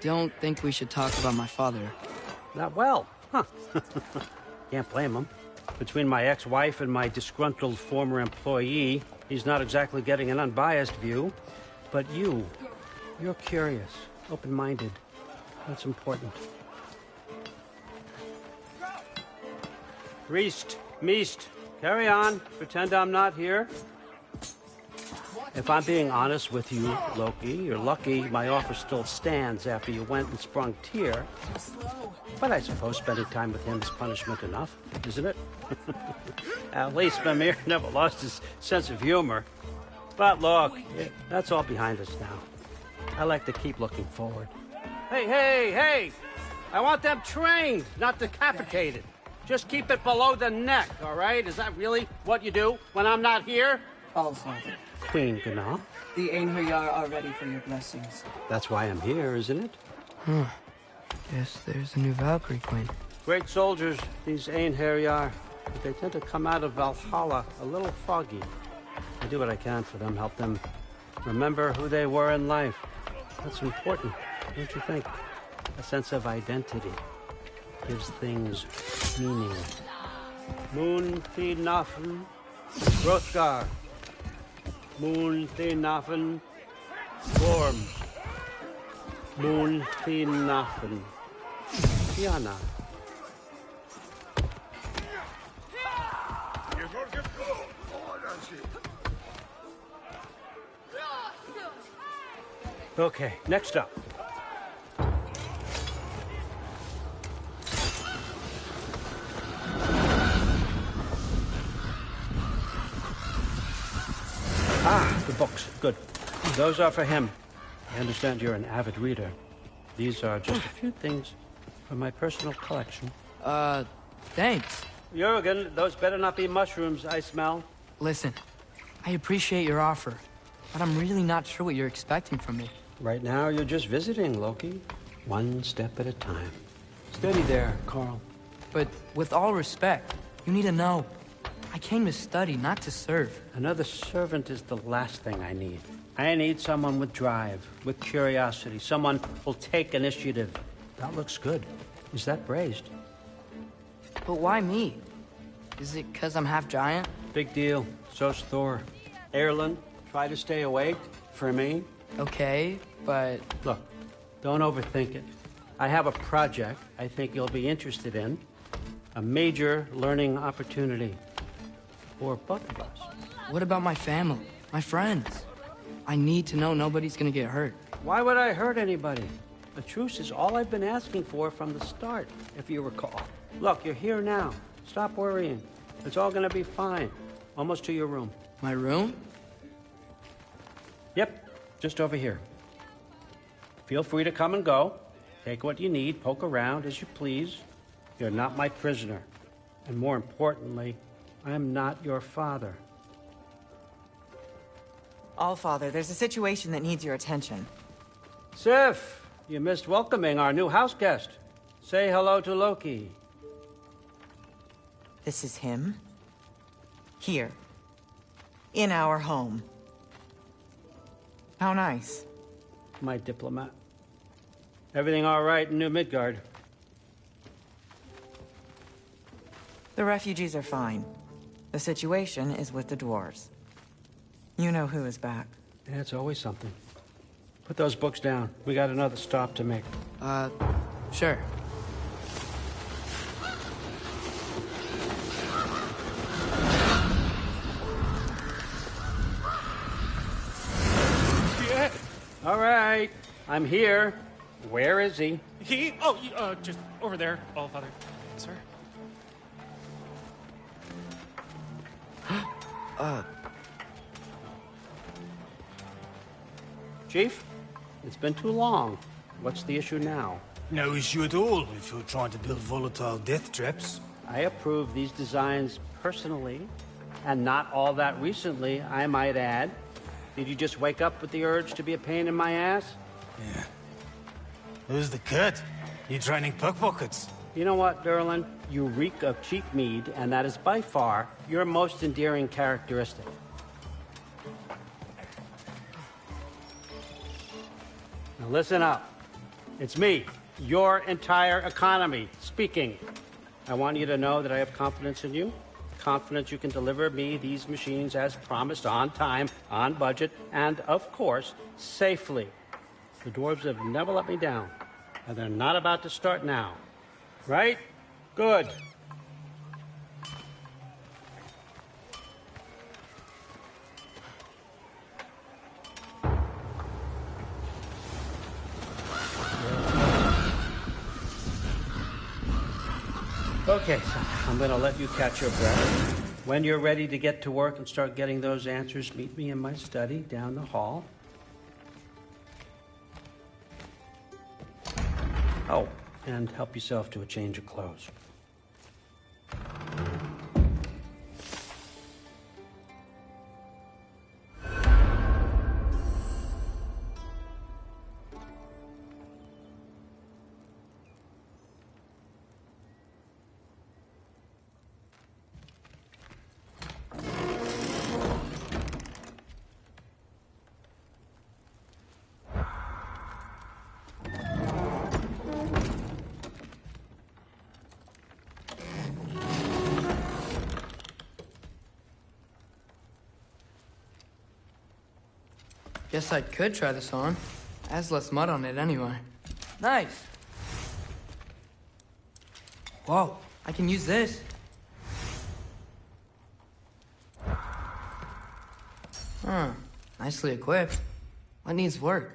don't think we should talk about my father. Not well, huh? Can't blame him. Between my ex-wife and my disgruntled former employee, he's not exactly getting an unbiased view. But you're curious, open-minded. That's important. Reist, meest, carry on. Pretend I'm not here. If I'm being honest with you, Loki, you're lucky my offer still stands after you went and sprung Tyr. But I suppose spending time with him is punishment enough, isn't it? At least Mimir never lost his sense of humor. But look, that's all behind us now. I like to keep looking forward. Hey! I want them trained, not decapitated. Just keep it below the neck, all right? Is that really what you do when I'm not here? All, Father. Queen Gná. The Einherjar are ready for your blessings. That's why I'm here, isn't it? Guess there's a new Valkyrie Queen. Great soldiers, these Einherjar. But they tend to come out of Valhalla a little foggy. I do what I can for them, help them remember who they were in life. That's important, don't you think? A sense of identity gives things meaning. Moon Thi Nafen, Hrothgar. Moon Thi Nafen, Gorm. Moon Thi Nafen, Tiana. Okay, next up. The books. Good. Those are for him. I understand you're an avid reader. These are just a few things from my personal collection. Thanks. Jurgen, those better not be mushrooms I smell. Listen, I appreciate your offer, but I'm really not sure what you're expecting from me. Right now, you're just visiting, Loki. One step at a time. Steady there, Carl. But with all respect, you need to know. I came to study, not to serve. Another servant is the last thing I need. I need someone with drive, with curiosity, someone who'll take initiative. That looks good. Is that braised? But why me? Is it because I'm half giant? Big deal. So's Thor. Erlen, try to stay awake for me. Okay, but... Look, don't overthink it. I have a project I think you'll be interested in. A major learning opportunity. For both of us. What about my family? My friends? I need to know nobody's gonna get hurt. Why would I hurt anybody? A truce is all I've been asking for from the start, if you recall. Look, you're here now. Stop worrying. It's all gonna be fine. Almost to your room. My room? Yep, just over here. Feel free to come and go. Take what you need, poke around as you please. You're not my prisoner. And more importantly, I am not your father. Allfather, there's a situation that needs your attention. Sif, you missed welcoming our new house guest. Say hello to Loki. This is him? Here. In our home. How nice. My diplomat. Everything all right in New Midgard? The refugees are fine. The situation is with the dwarves. You know who is back. Yeah, it's always something. Put those books down. We got another stop to make. Sure. Yeah. All right. I'm here. Where is he? Just over there, Allfather. Sir? Chief, it's been too long. What's the issue now? No issue at all if you're trying to build volatile death traps. I approve these designs personally, and not all that recently, I might add. Did you just wake up with the urge to be a pain in my ass? Yeah. Who's the cut? You training pickpockets? You know what, Derlin? You reek of cheap mead, and that is by far your most endearing characteristic. Now listen up. It's me, your entire economy, speaking. I want you to know that I have confidence in you. Confidence you can deliver me these machines as promised, on time, on budget, and, of course, safely. The dwarves have never let me down, and they're not about to start now. Right? Good. Okay, so I'm going to let you catch your breath. When you're ready to get to work and start getting those answers, meet me in my study down the hall. Oh, and help yourself to a change of clothes. Guess I could try this on. Has less mud on it anyway. Nice. Whoa, I can use this. Huh, nicely equipped. What needs work?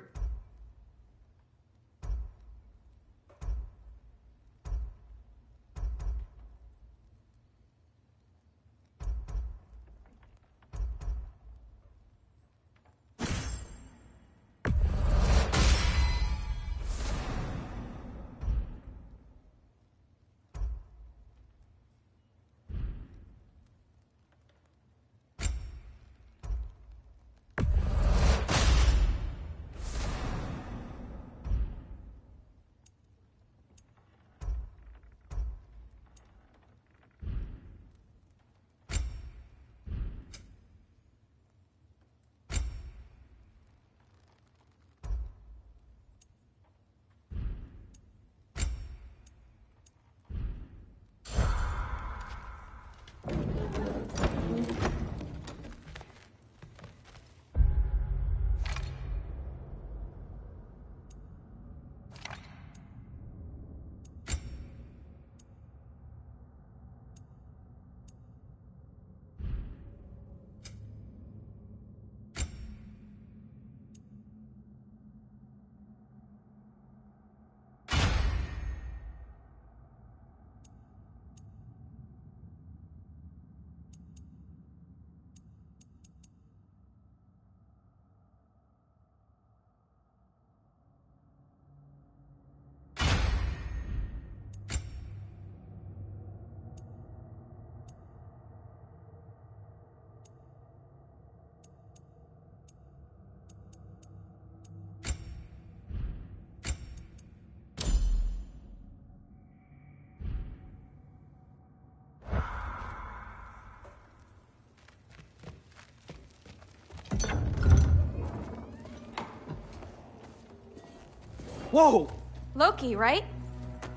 Whoa! Loki, right?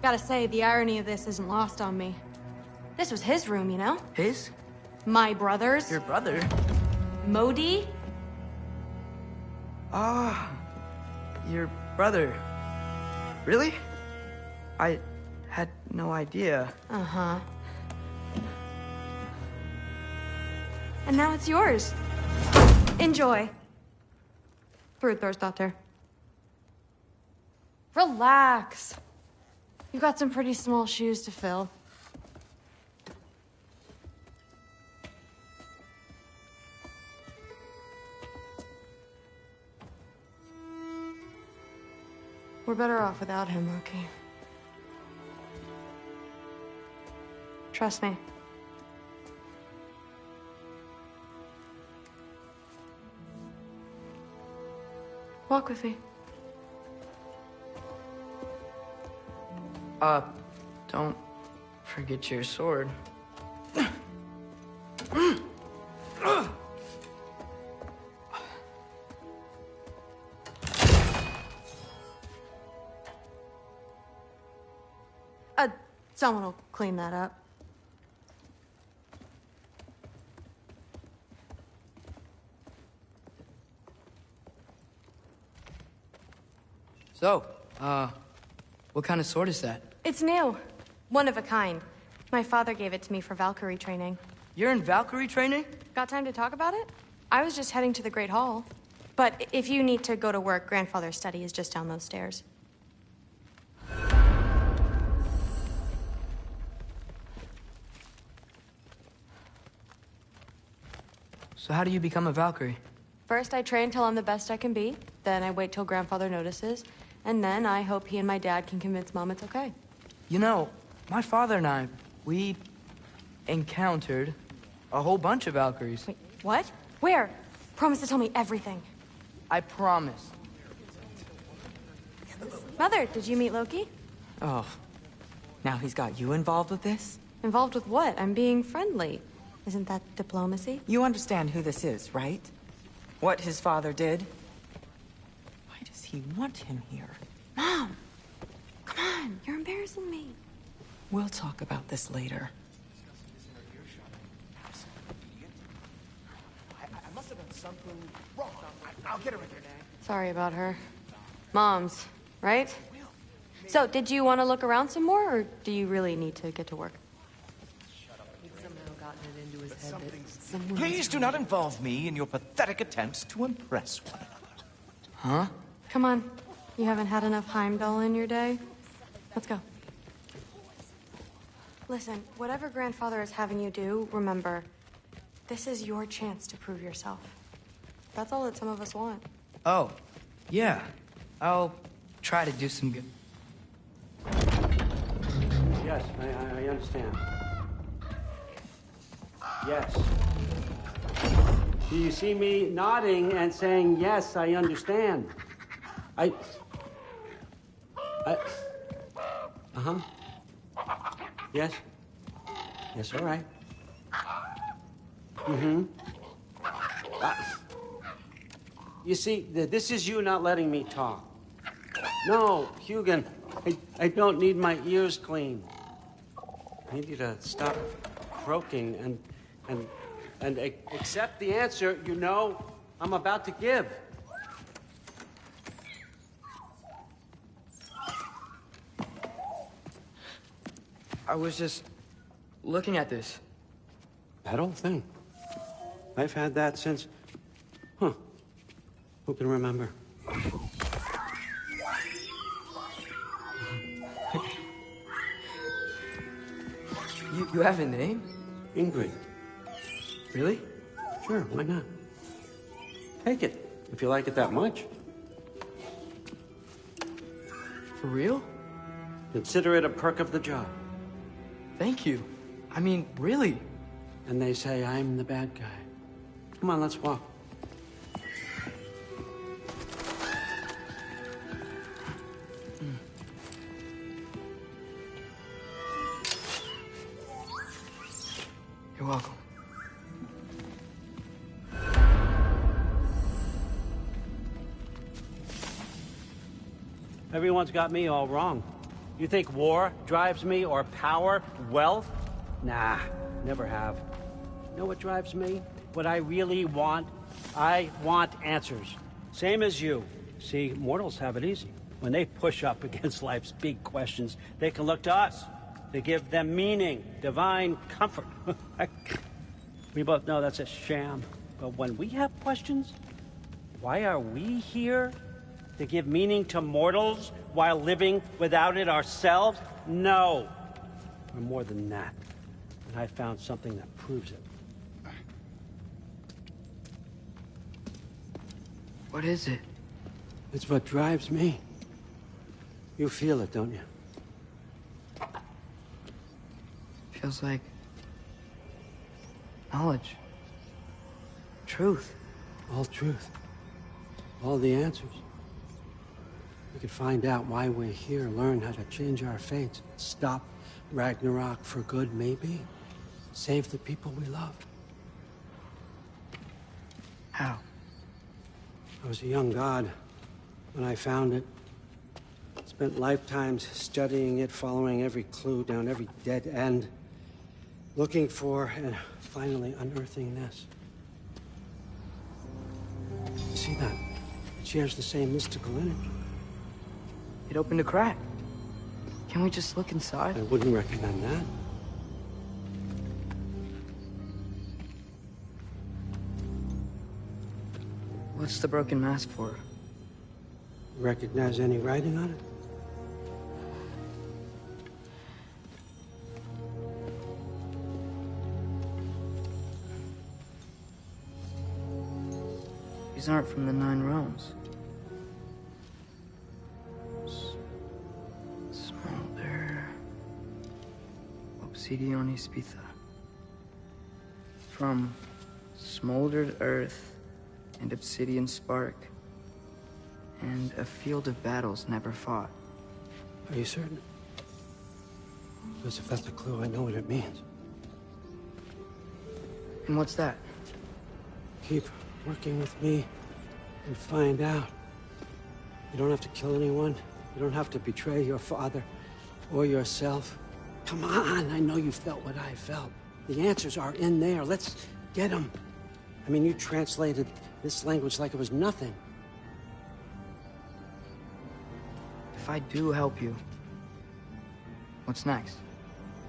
Gotta say, the irony of this isn't lost on me. This was his room, you know? His? My brother's. Your brother? Modi? Ah, your brother. Really? I had no idea. Uh-huh. And now it's yours. Enjoy. Thrustdotter. Relax. You've got some pretty small shoes to fill. We're better off without him, Loki. Trust me. Walk with me. Don't forget your sword. Someone will clean that up. So, what kind of sword is that? It's new. One of a kind. My father gave it to me for Valkyrie training. You're in Valkyrie training? Got time to talk about it? I was just heading to the Great Hall. But if you need to go to work, Grandfather's study is just down those stairs. So how do you become a Valkyrie? First, I train till I'm the best I can be. Then I wait till Grandfather notices. And then I hope he and my dad can convince Mom it's okay. You know, my father and I, we encountered a whole bunch of Valkyries. Wait, what? Where? Promise to tell me everything. I promise. Mother, did you meet Loki? Oh, now he's got you involved with this? Involved with what? I'm being friendly. Isn't that diplomacy? You understand who this is, right? What his father did? Why does he want him here? Mom! Come on, you're embarrassing me. We'll talk about this later. I must have done something wrong. I'll get her in here. Sorry about her. Mom's, right? So, did you want to look around some more, or do you really need to get to work? Please do not involve me in your pathetic attempts to impress one another. Huh? Come on. You haven't had enough Heimdall in your day? Let's go. Listen, whatever Grandfather is having you do, remember, this is your chance to prove yourself. That's all that some of us want. Oh, yeah. I'll try to do some good. Yes, I understand. Yes. Do you see me nodding and saying, yes, I understand? Uh-huh. Yes? Yes, all right. Mm-hmm. You see, this is you not letting me talk. No, Hugin, I don't need my ears cleaned. I need you to stop croaking and accept the answer you know I'm about to give. I was just looking at this. That old thing. I've had that since... Who can remember? You have a name? Ingrid. Really? Sure, why not? Take it, if you like it that much. For real? Consider it a perk of the job. Thank you. I mean, really. And they say I'm the bad guy. Come on, let's walk. You're welcome. Everyone's got me all wrong. You think war drives me, or power, wealth? Nah, never have. You know what drives me? What I really want? I want answers. Same as you. See, mortals have it easy. When they push up against life's big questions, they can look to us. To give them meaning, divine comfort. We both know that's a sham. But when we have questions, why are we here? To give meaning to mortals while living without it ourselves? No. We're more than that. And I found something that proves it. What is it? It's what drives me. You feel it, don't you? Feels like knowledge. Truth. All truth. All the answers. We could find out why we're here, learn how to change our fates, stop Ragnarok for good, maybe. Save the people we loved. How? I was a young god when I found it. It's Spent lifetimes studying it, following every clue down every dead end, looking for and finally unearthing this. You see that? It shares the same mystical energy. It opened a crack. Can we just look inside? I wouldn't recommend that. What's the broken mask for? Recognize any writing on it? These aren't from the Nine Realms. Smolder. Obsidione Spitha. From smoldered earth and obsidian spark. And a field of battles never fought. Are you certain? Because if that's a clue, I know what it means. And what's that? Keep working with me and find out. You don't have to kill anyone. You don't have to betray your father or yourself. Come on, I know you felt what I felt. The answers are in there. Let's get them. I mean, you translated this language like it was nothing. If I do help you, what's next?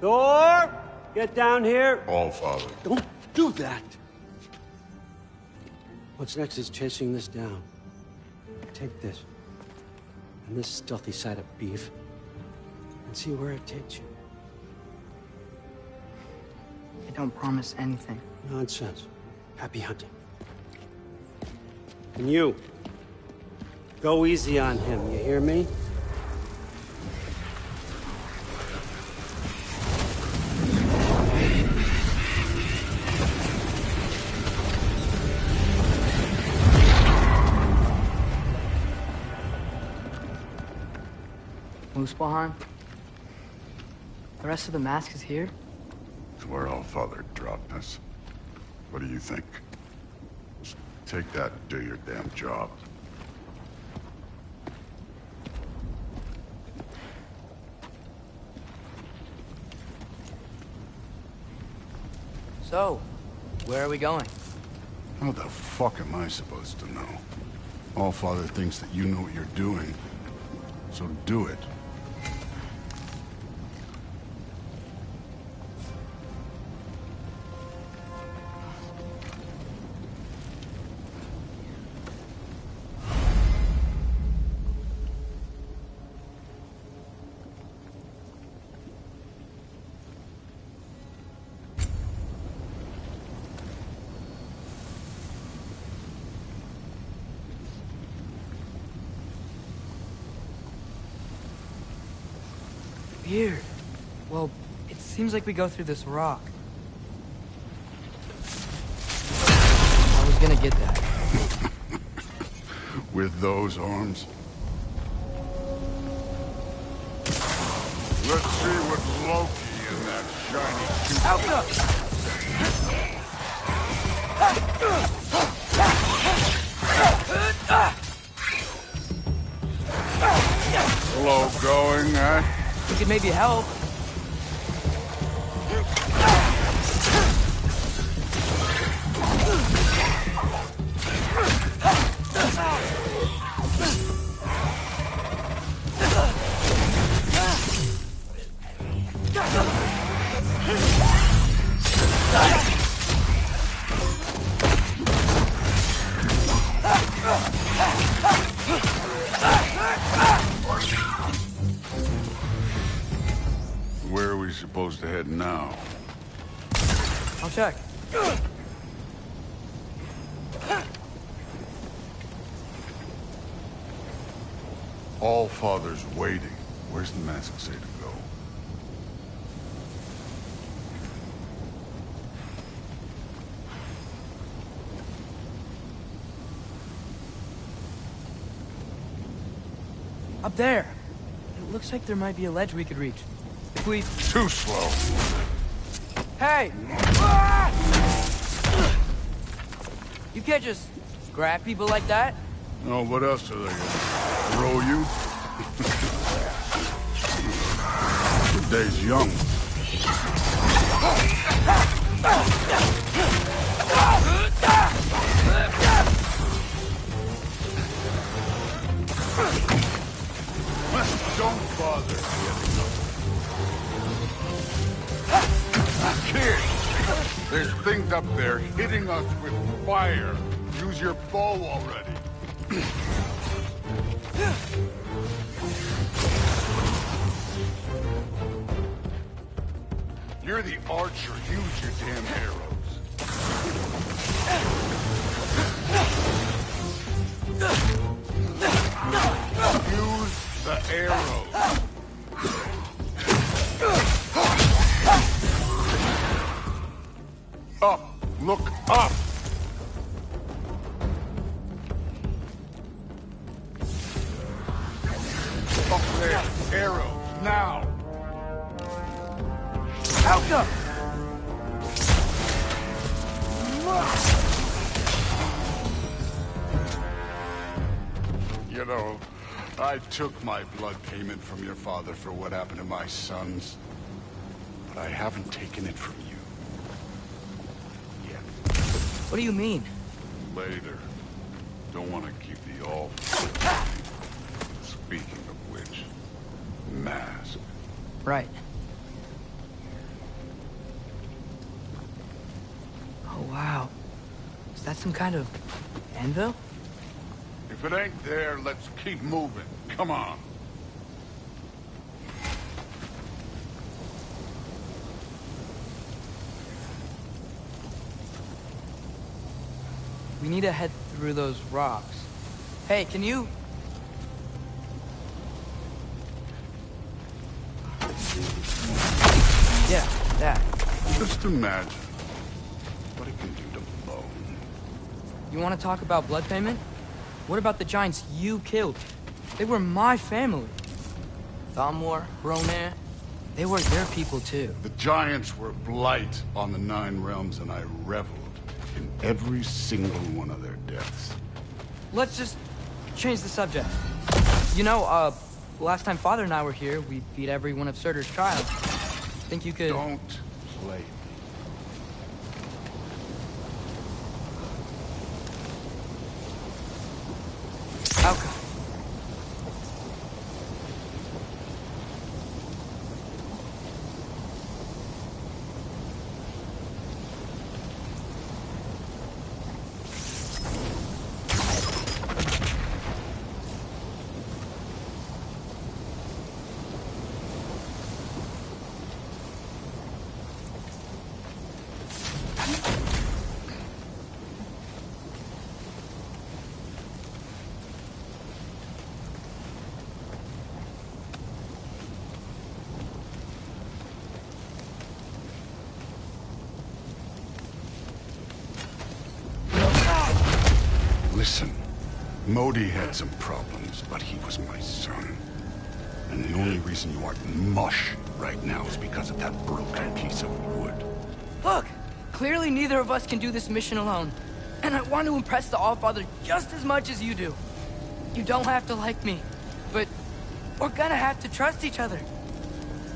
Thor! Get down here! All Father. Don't do that! What's next is chasing this down. Take this, and this stealthy side of beef, and see where it takes you. I don't promise anything. Nonsense. Happy hunting. And you, go easy on him, you hear me? Muspelheim? The rest of the mask is here? It's where All Father dropped us. What do you think? Just take that and do your damn job. So, where are we going? How the fuck am I supposed to know? All Father thinks that you know what you're doing. So do it. Weird. Well, it seems like we go through this rock. I was gonna get that. With those arms? Let's see what Loki in that shiny suit. Slow going, eh? We could maybe help. Where are we supposed to head now? I'll check. All Father's waiting. Where's the mask say to go? Up there. It looks like there might be a ledge we could reach. If we... Too slow. Hey! You can't just grab people like that. Oh, what else are they gonna throw you? days young. Don't bother getting up. Kid, there's things up there hitting us with fire. Use your bow already. You're the archer. Use your damn arrows. Use the arrows. Up. Look up. Up there. Arrows. Now. Alka! You know, I took my blood payment from your father for what happened to my sons. But I haven't taken it from you. Yet. What do you mean? Later. Don't want to keep the all. Speaking of which, mask. Right. Oh, wow. Is that some kind of anvil? If it ain't there, let's keep moving. Come on. We need to head through those rocks. Hey, can you... Yeah, that. Just imagine what it can do to bone. You want to talk about blood payment? What about the giants you killed? They were my family. Thamor, Ronan, they were your people too. The giants were blight on the Nine Realms, and I reveled in every single one of their deaths. Let's just change the subject. You know, last time Father and I were here, we beat every one of Surtur's trials. Think you could... Don't play me. Alka. Listen, Modi had some problems, but he was my son. And the only reason you aren't mush right now is because of that broken piece of wood. Look! Clearly neither of us can do this mission alone. And I want to impress the Allfather just as much as you do. You don't have to like me, but we're gonna have to trust each other.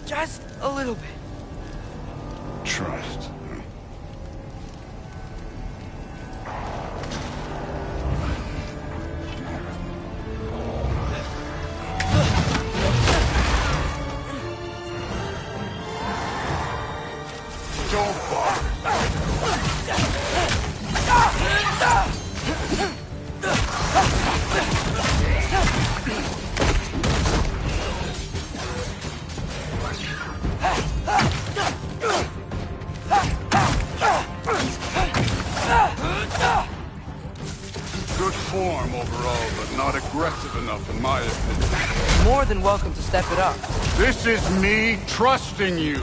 Just a little bit. Trust. Huh? Don't bother. Good form overall, but not aggressive enough in my opinion. More than welcome to step it up. This is me trusting you.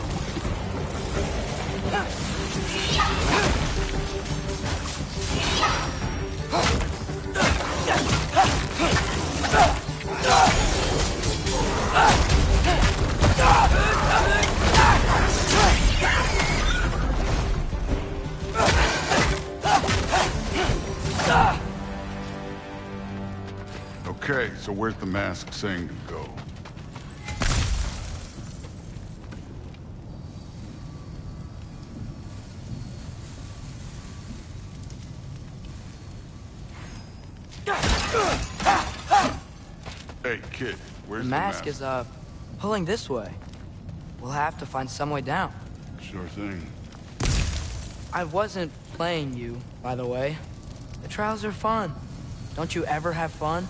Okay, so where's the mask saying to go? Hey, kid, where's The mask is, pulling this way. We'll have to find some way down. Sure thing. I wasn't playing you, by the way. The trials are fun. Don't you ever have fun?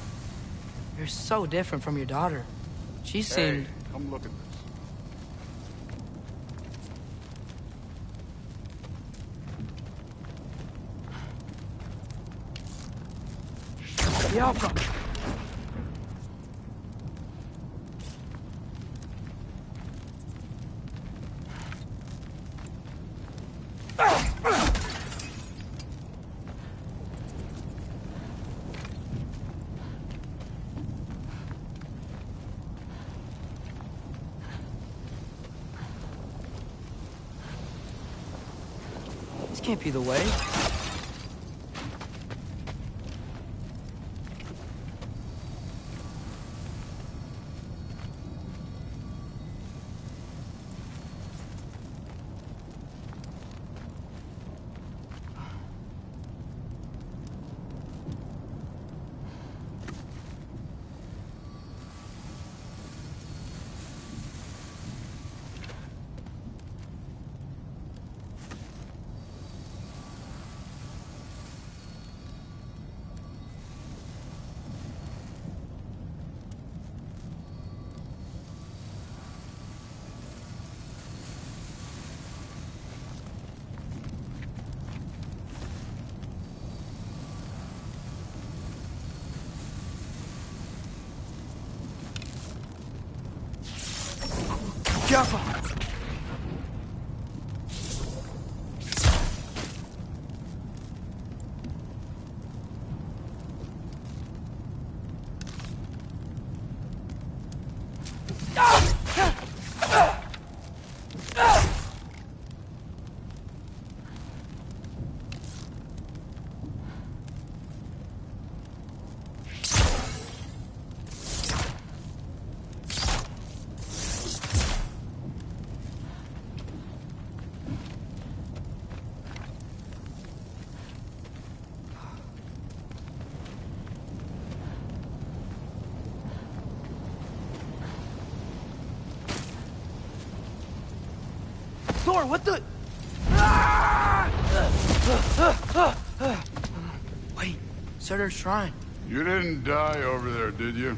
You're so different from your daughter. She seemed... Hey, come look at this. Bianca! This can't be the way. Careful! Thor, what the... Wait, Surtur's shrine. You didn't die over there, did you?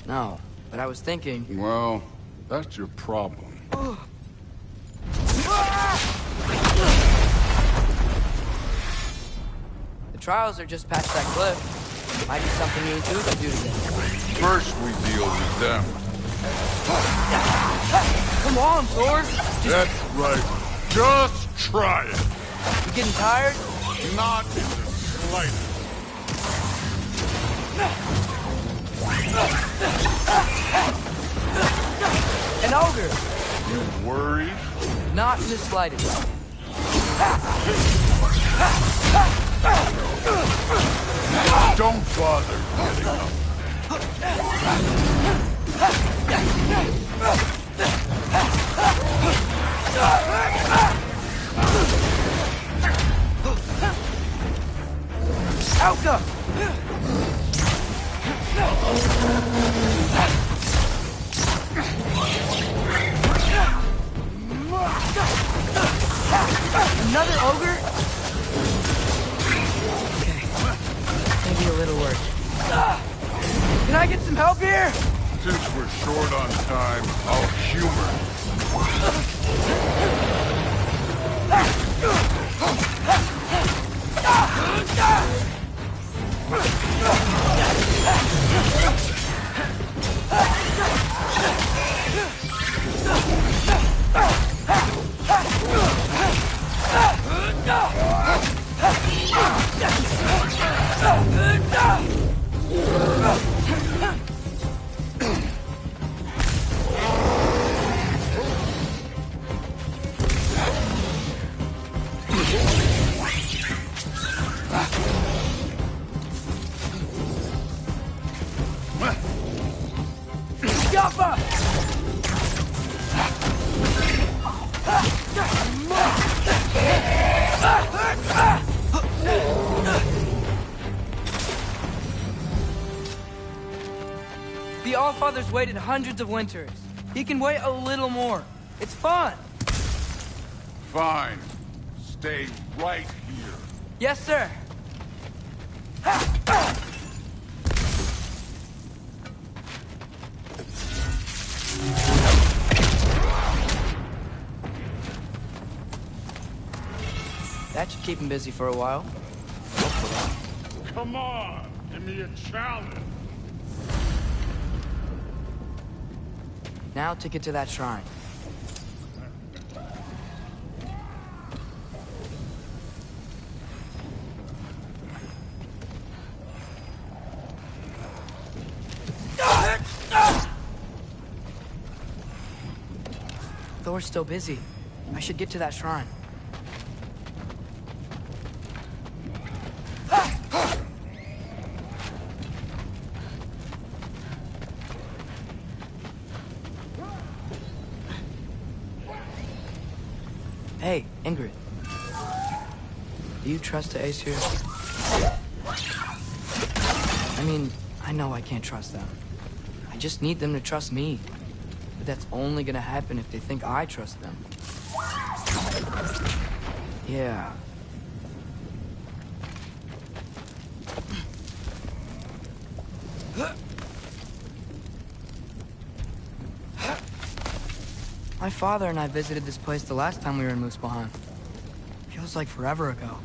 No, but I was thinking... Well, that's your problem. The trials are just past that cliff. Might be something you and two can do together. First we deal with them. Come on, Thor! That's right. Just try it. You getting tired? Not in the slightest. An ogre! You worried? Not in the slightest. Don't bother getting up. Alka! Another ogre? Okay. Maybe a little work. Can I get some help here? Since we're short on time, I'll humor Allfather's waited hundreds of winters. He can wait a little more. It's fun. Fine. Stay right here. Yes, sir. That should keep him busy for a while. Come on, give me a challenge. Now to get to that shrine. Thor's still busy. I should get to that shrine. Hey, Ingrid. Do you trust the Aesir? I mean, I know I can't trust them. I just need them to trust me. But that's only gonna happen if they think I trust them. Yeah. My father and I visited this place the last time we were in Muspelheim. Feels like forever ago.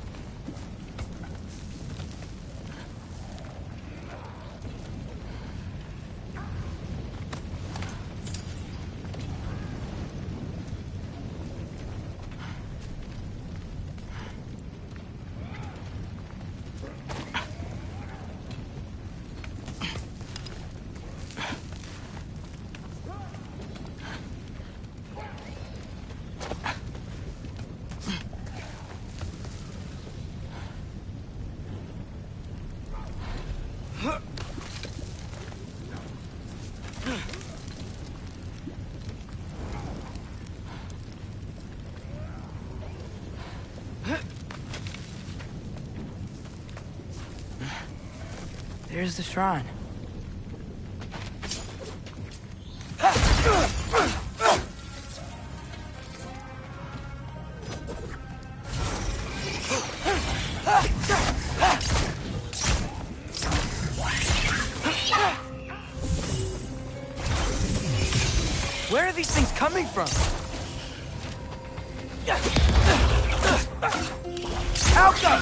There's the shrine. Where are these things coming from? Alka!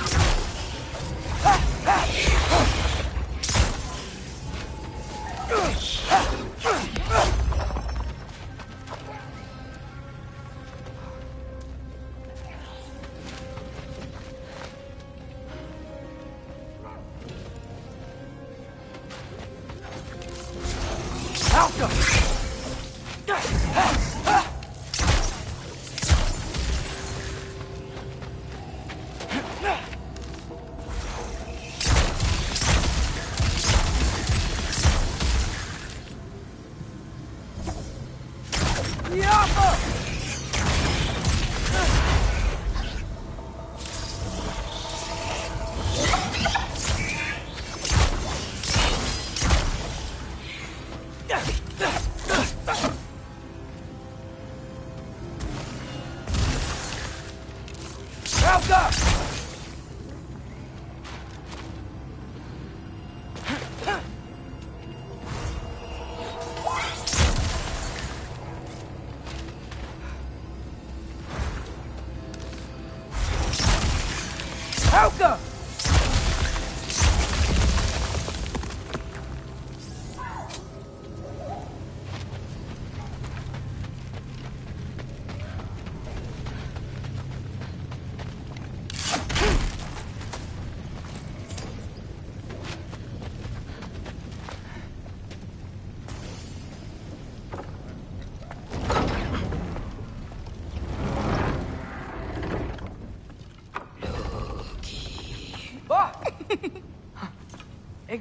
Alka!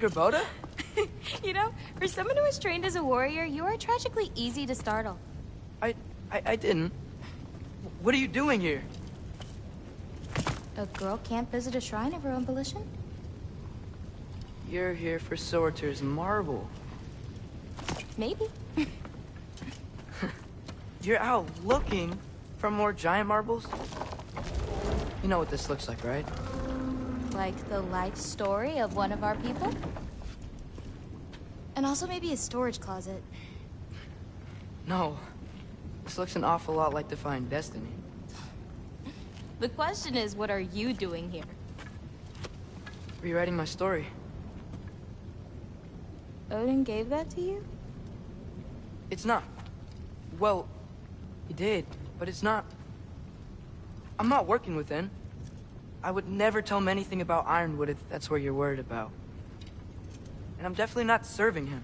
Boda? You know, for someone who was trained as a warrior, you are tragically easy to startle. I didn't. What are you doing here? A girl can't visit a shrine of her own volition? You're here for Sorter's marble. Maybe. You're out looking for more giant marbles? You know what this looks like, right? Like the life story of one of our people? And also maybe a storage closet. No. This looks an awful lot like Defying Destiny. The question is, what are you doing here? Rewriting my story. Odin gave that to you? It's not. Well, he did, but it's not. I'm not working with him. I would never tell him anything about Ironwood if that's what you're worried about. And I'm definitely not serving him.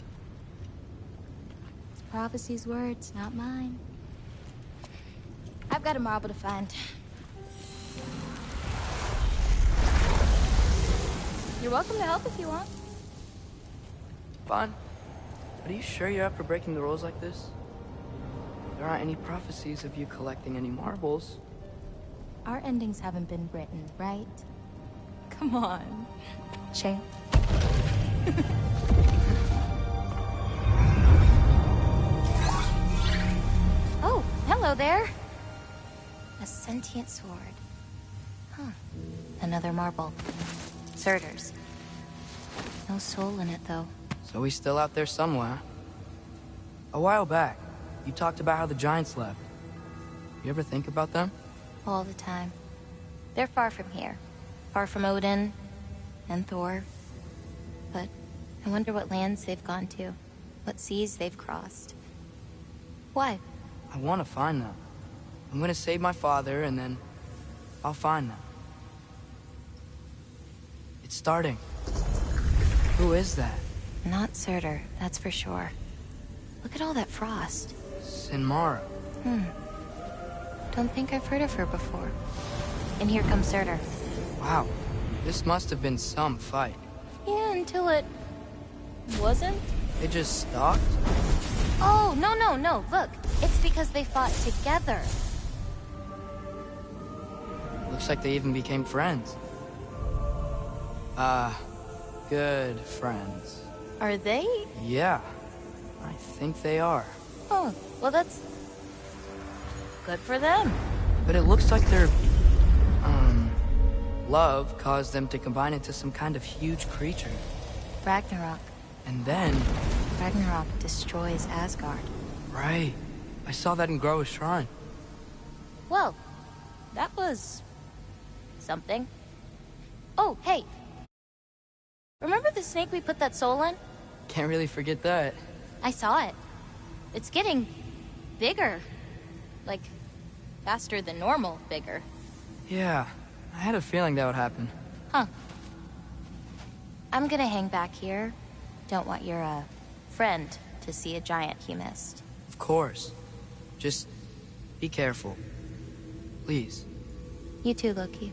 It's prophecy's words, not mine. I've got a marble to find. You're welcome to help if you want. Fine. But are you sure you're up for breaking the rules like this? There aren't any prophecies of you collecting any marbles. Our endings haven't been written, right? Come on, champ. Oh, hello there. A sentient sword. Huh. Another marble. Surtur's. No soul in it, though. So he's still out there somewhere. A while back, you talked about how the giants left. You ever think about them? All the time. They're far from here. Far from Odin and Thor. But I wonder what lands they've gone to. What seas they've crossed. Why? I want to find them. I'm gonna save my father, and then I'll find them. It's starting. Who is that? Not Surtur, that's for sure. Look at all that frost. Sinmara. Don't think I've heard of her before. And here comes Surtur. Wow. This must have been some fight. Yeah, until it... wasn't? They just stalked? Oh, no. Look, it's because they fought together. Looks like they even became friends. Good friends. Are they? Yeah. I think they are. Oh, well that's... good for them. But it looks like their... love caused them to combine into some kind of huge creature. Ragnarok. And then... Ragnarok destroys Asgard. Right. I saw that in Groa's shrine. Well, that was... something. Oh, hey. Remember the snake we put that soul in? Can't really forget that. I saw it. It's getting... bigger. Like, faster than normal bigger. Yeah, I had a feeling that would happen. Huh. I'm gonna hang back here. Don't want your, friend to see a giant he missed. Of course. Just be careful. Please. You too, Loki.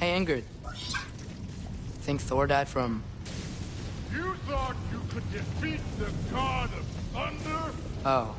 Hey, Ingrid. Think Thor died from... You thought you could defeat the god of thunder? Oh.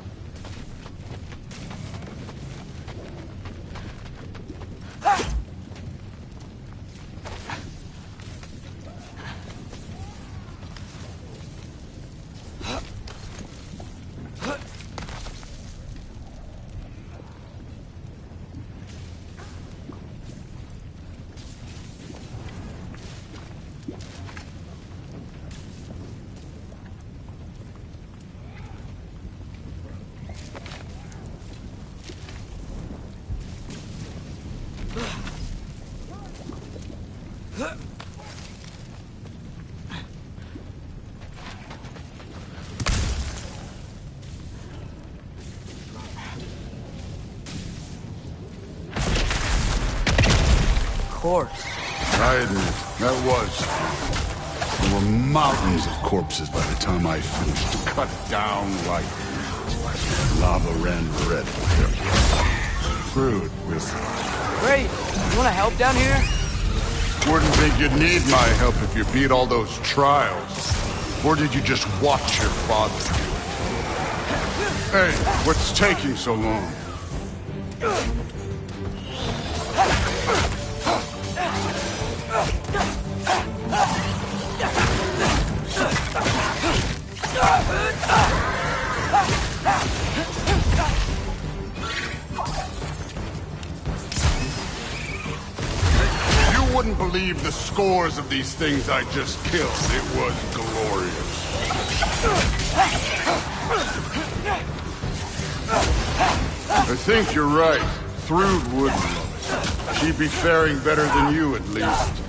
Course. I admit, that was. There were mountains of corpses by the time I finished. Cut down like lava ran red. screwed with. Great. You want to help down here? Wouldn't think you'd need my help if you beat all those trials. Or did you just watch your father do it? Hey, what's taking so long? You wouldn't believe the scores of these things I just killed. It was glorious. I think you're right. Thrud would love it. She'd be faring better than you, at least.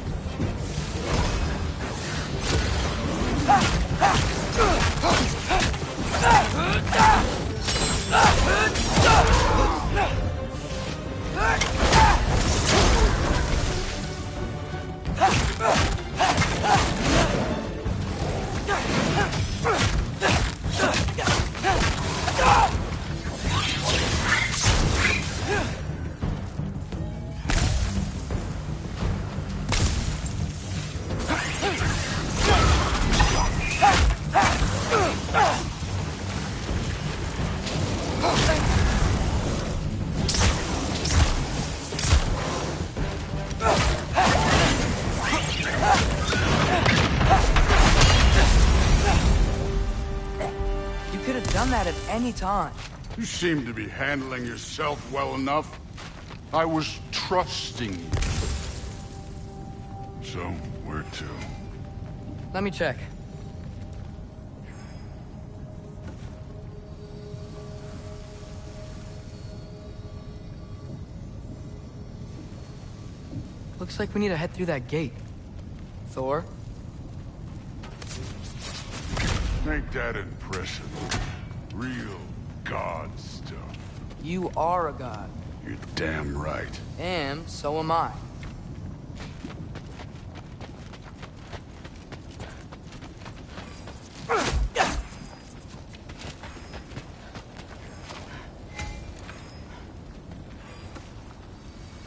At any time. You seem to be handling yourself well enough. I was trusting you. So, where to? Let me check. Looks like we need to head through that gate. Thor? Make that impressive. Real god stuff. You are a god. You're damn right. And so am I.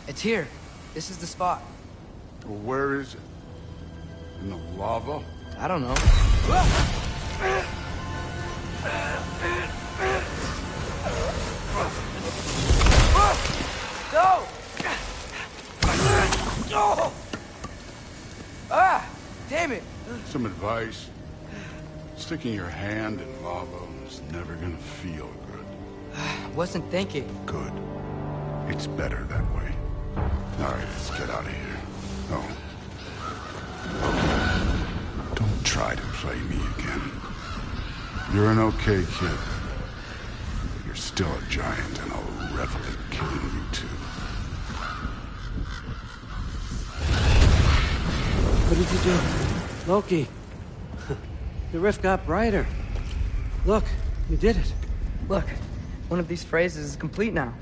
It's here. This is the spot. Well, where is it? In the lava? I don't know. No! No! Ah! Damn it! Some advice. Sticking your hand in lava is never gonna feel good. Wasn't thinking. Good. It's better that way. Alright, let's get out of here. Oh. Don't try to play me again. You're an okay kid. But you're still a giant, and I'll revel in killing you too. What did you do? Loki. The rift got brighter. Look, you did it. Look, one of these phrases is complete now.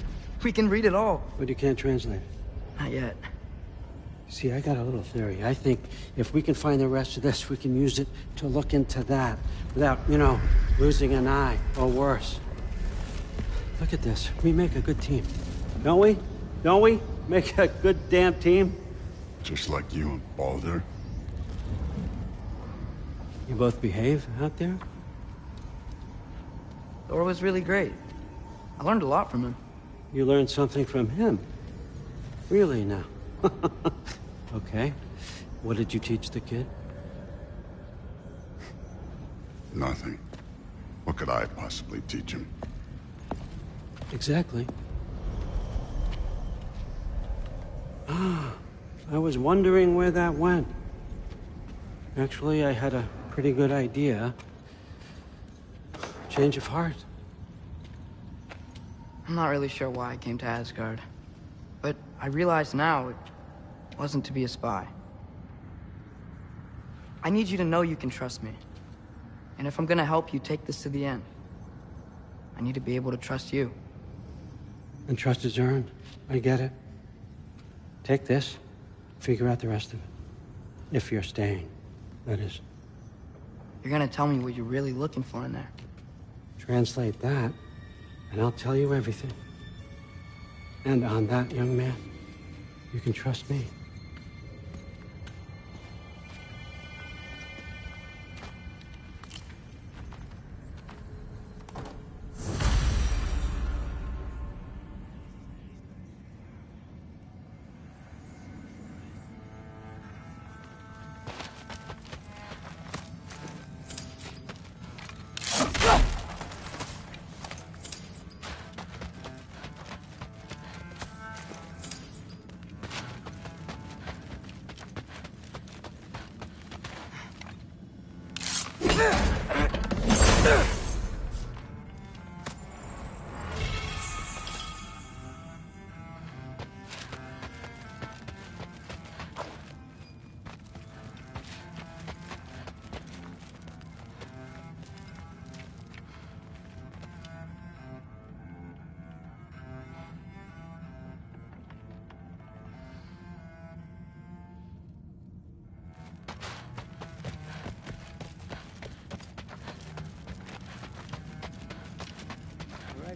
We can read it all. But you can't translate it. Not yet. See, I got a little theory. I think if we can find the rest of this, we can use it to look into that without, losing an eye or worse. Look at this. We make a good team. Don't we? Don't we? Make a good damn team? Just like you and Baldur. You both behave out there? Thor was really great. I learned a lot from him. You learned something from him? Really now? Okay. What did you teach the kid? Nothing. What could I possibly teach him? Exactly. Ah, I was wondering where that went. Actually, I had a pretty good idea. Change of heart. I'm not really sure why I came to Asgard. But I realize now it wasn't to be a spy. I need you to know you can trust me. And if I'm gonna help you take this to the end, I need to be able to trust you. And trust is earned. I get it. Take this, figure out the rest of it. If you're staying, that is. You're gonna tell me what you're really looking for in there. Translate that, and I'll tell you everything. And on that, young man, you can trust me.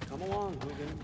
Come along, Hogan.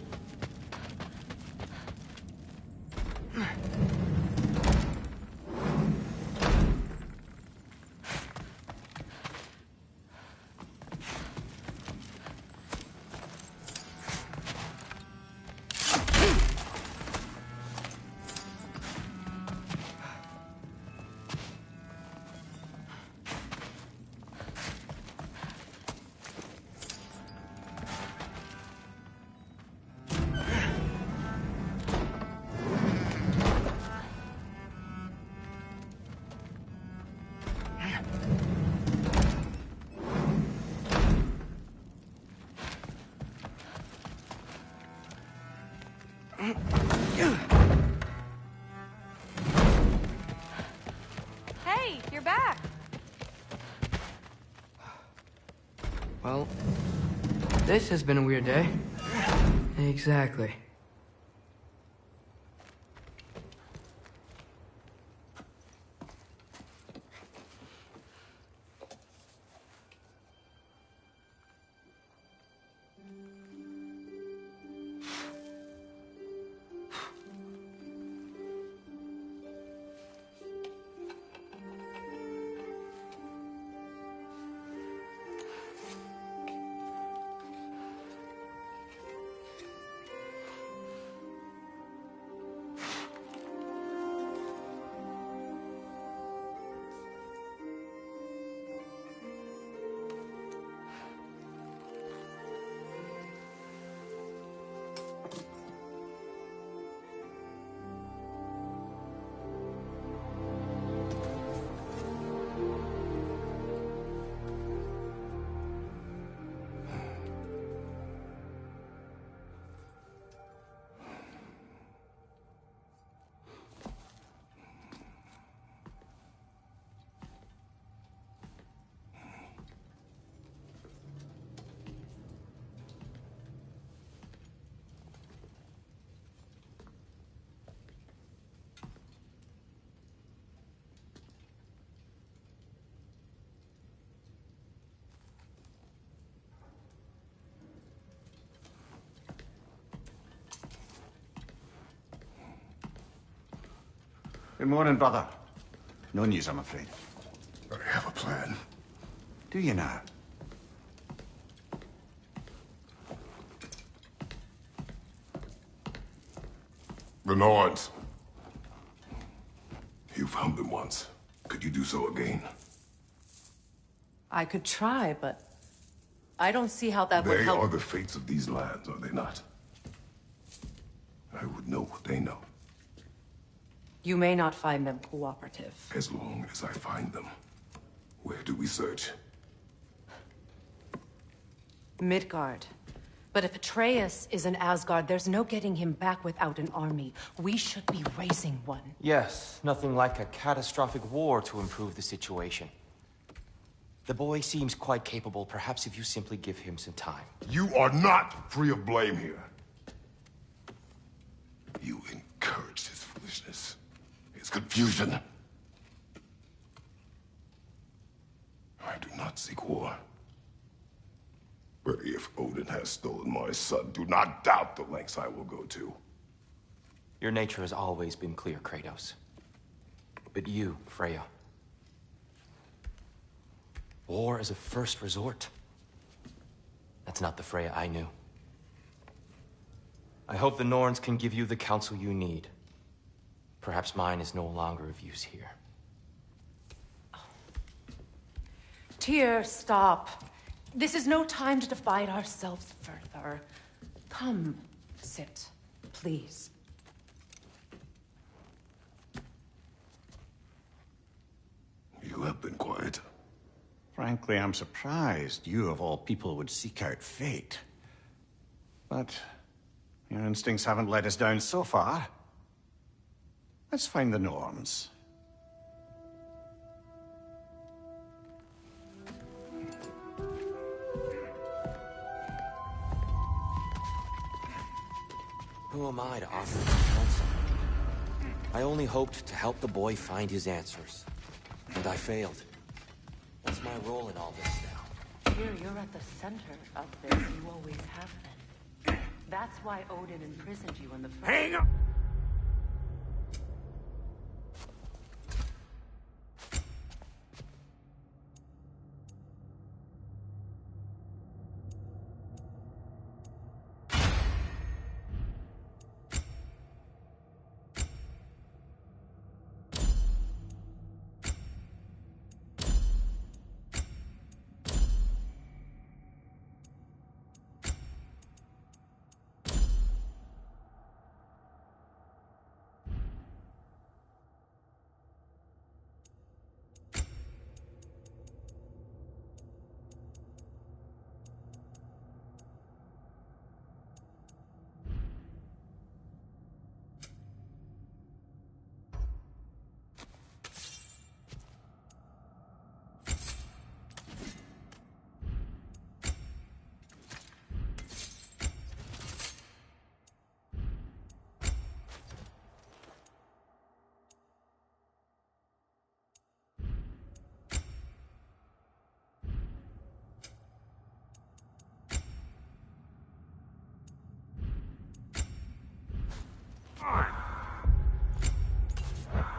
Hey, you're back. Well, this has been a weird day. Exactly. Good morning, brother. No news, I'm afraid. I have a plan. Do you now? The Nords. You found them once. Could you do so again? I could try, but I don't see how that would They help. are the fates of these lands, are they not? I would know what they know. You may not find them cooperative. As long as I find them. Where do we search? Midgard. But if Atreus is in Asgard, there's no getting him back without an army. We should be raising one. Yes, nothing like a catastrophic war to improve the situation. The boy seems quite capable. Perhaps if you simply give him some time. You are not free of blame here. You encouraged his foolishness, his confusion. I do not seek war. But if Odin has stolen my son, do not doubt the lengths I will go to. Your nature has always been clear, Kratos. But you, Freya. War is a first resort. That's not the Freya I knew. I hope the Norns can give you the counsel you need. Perhaps mine is no longer of use here. Tyr, stop. This is no time to divide ourselves further. Come, sit, please. You have been quiet. Frankly, I'm surprised you, of all people, would seek out fate. But your instincts haven't let us down so far. Let's find the Norns. Who am I to offer him counsel? I only hoped to help the boy find his answers. And I failed. What's my role in all this now? Tyr, you're at the center of this. You always have been. That's why Odin imprisoned you in the first... Hang on!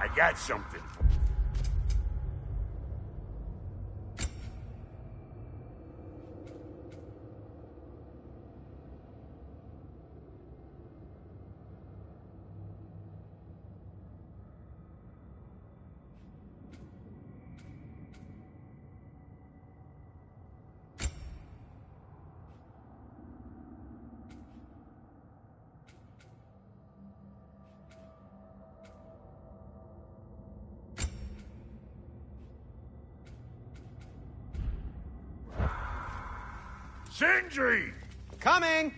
I got something. Sindri! Coming!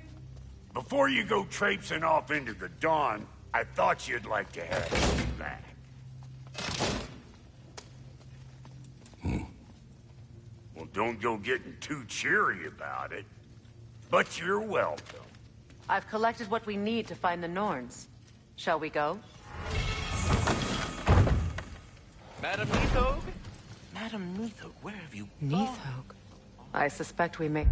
Before you go traipsing off into the dawn, I thought you'd like to have this back. Well, don't go getting too cheery about it. But you're welcome. I've collected what we need to find the Norns. Shall we go? Madam Neathog? Madam Neathog, where have you gone? Neathog? I suspect we may...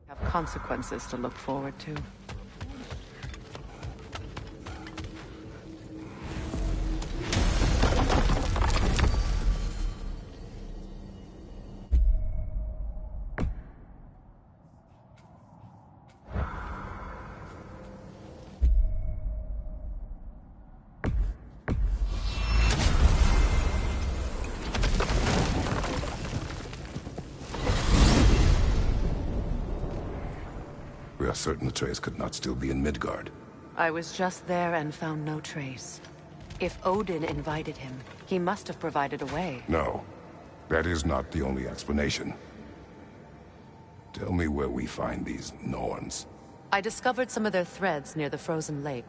have consequences to look forward to. We are certain Atreus could not still be in Midgard. I was just there and found no trace. If Odin invited him, he must have provided a way. No, that is not the only explanation. Tell me where we find these Norns. I discovered some of their threads near the frozen lake.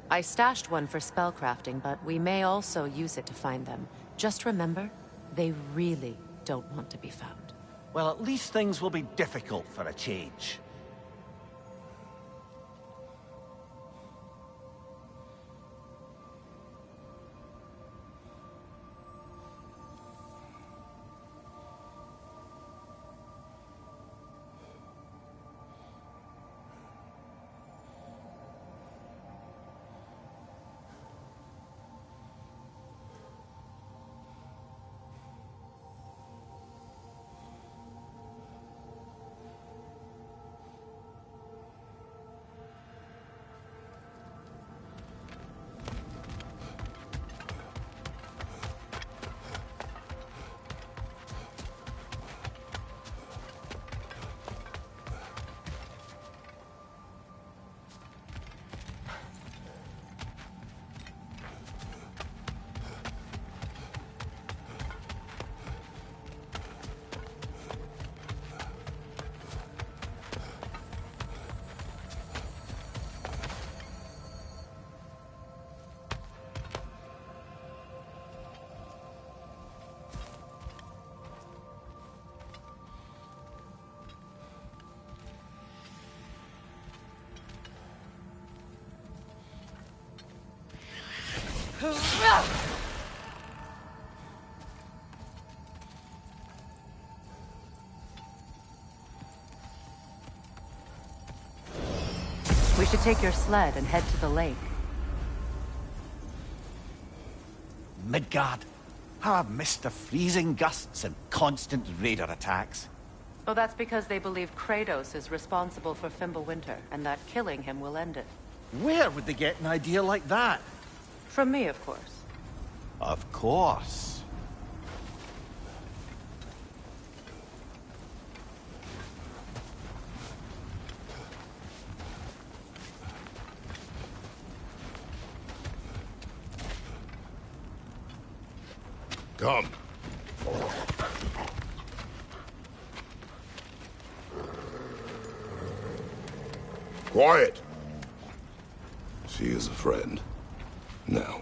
I stashed one for spellcrafting, but we may also use it to find them. Just remember, they really don't want to be found. Well, at least things will be difficult for a change. We should take your sled and head to the lake. Midgard. How I've missed the freezing gusts and constant raider attacks. Oh, that's because they believe Kratos is responsible for Fimbulwinter, and that killing him will end it. Where would they get an idea like that? From me, of course. Of course. Come. Quiet. She is a friend. Now.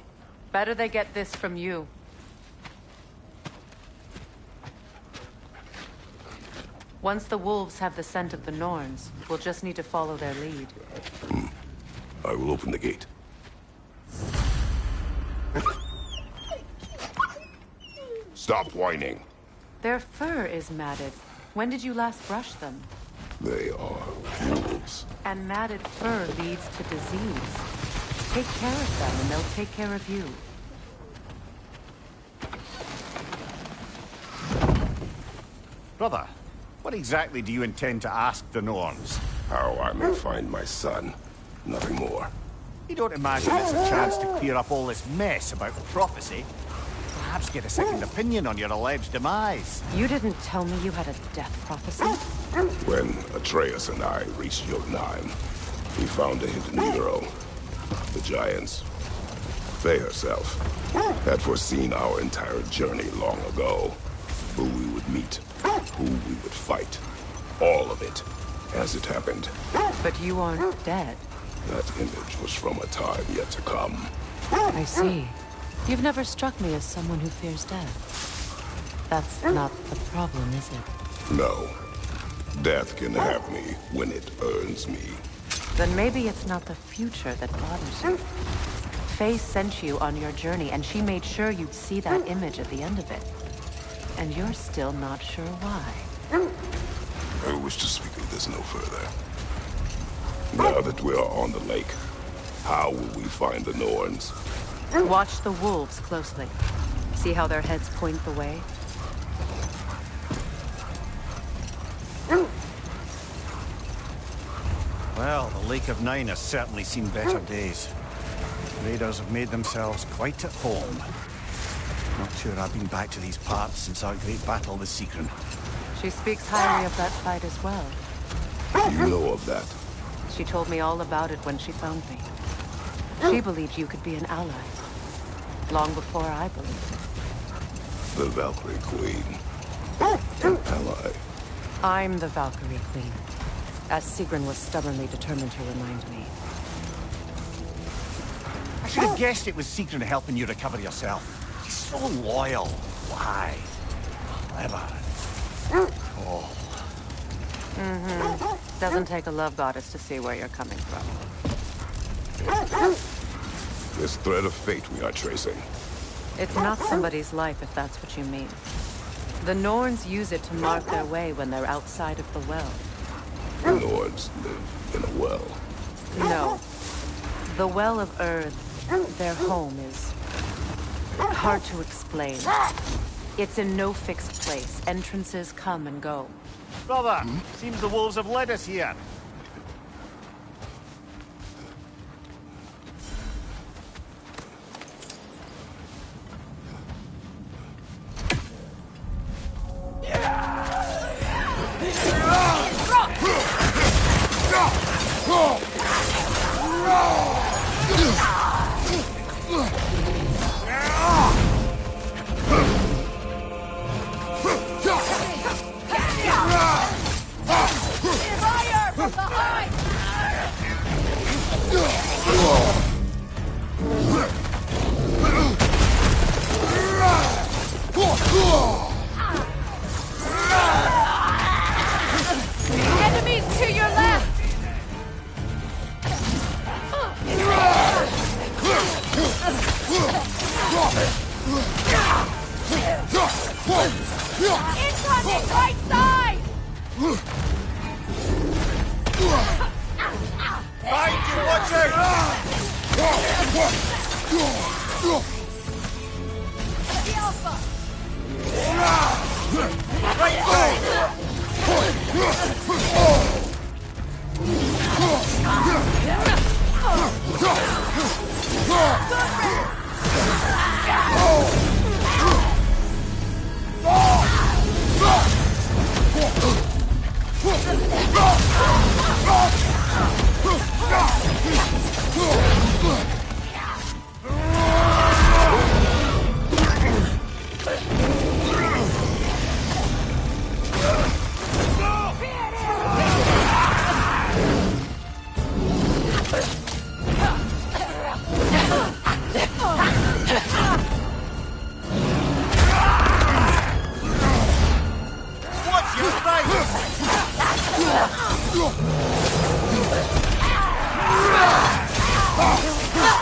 Better they get this from you. Once the wolves have the scent of the Norns, we'll just need to follow their lead. I will open the gate. Stop whining. Their fur is matted. When did you last brush them? They are wolves. And matted fur leads to disease. Take care of them, and they'll take care of you. Brother, what exactly do you intend to ask the Norns? How I may find my son. Nothing more. You don't imagine it's a chance to clear up all this mess about prophecy? Perhaps get a second opinion on your alleged demise. You didn't tell me you had a death prophecy? When Atreus and I reached Jotunheim, we found a hidden hero. The Giants. Faye herself had foreseen our entire journey long ago. Who we would meet, who we would fight. All of it, as it happened. But you aren't dead. That image was from a time yet to come. I see. You've never struck me as someone who fears death. That's not the problem, is it? No. Death can have me when it earns me. Then maybe it's not the future that bothers you. Faye sent you on your journey, and she made sure you'd see that image at the end of it. And you're still not sure why. I wish to speak of this no further. Now that we are on the lake, how will we find the Norns? Watch the wolves closely. See how their heads point the way? Well, the Lake of Nine has certainly seen better days. Raiders have made themselves quite at home. Not sure I've been back to these parts since our great battle with Sigrun. She speaks highly of that fight as well. You know of that? She told me all about it when she found me. She believed you could be an ally. Long before I believed it. The Valkyrie Queen. An ally. I'm the Valkyrie Queen. As Sigrun was stubbornly determined to remind me. I should have guessed it was Sigrun helping you recover yourself. She's so loyal, wise, clever. Oh. Mm-hmm. Doesn't take a love goddess to see where you're coming from. This thread of fate we are tracing. It's not somebody's life, if that's what you mean. The Norns use it to mark their way when they're outside of the well. The Norns live in a well. No. The Well of Earth, their home, is hard to explain. It's in no fixed place. Entrances come and go. Brother, seems the wolves have led us here. Enemies to your left! Incoming right side! Find your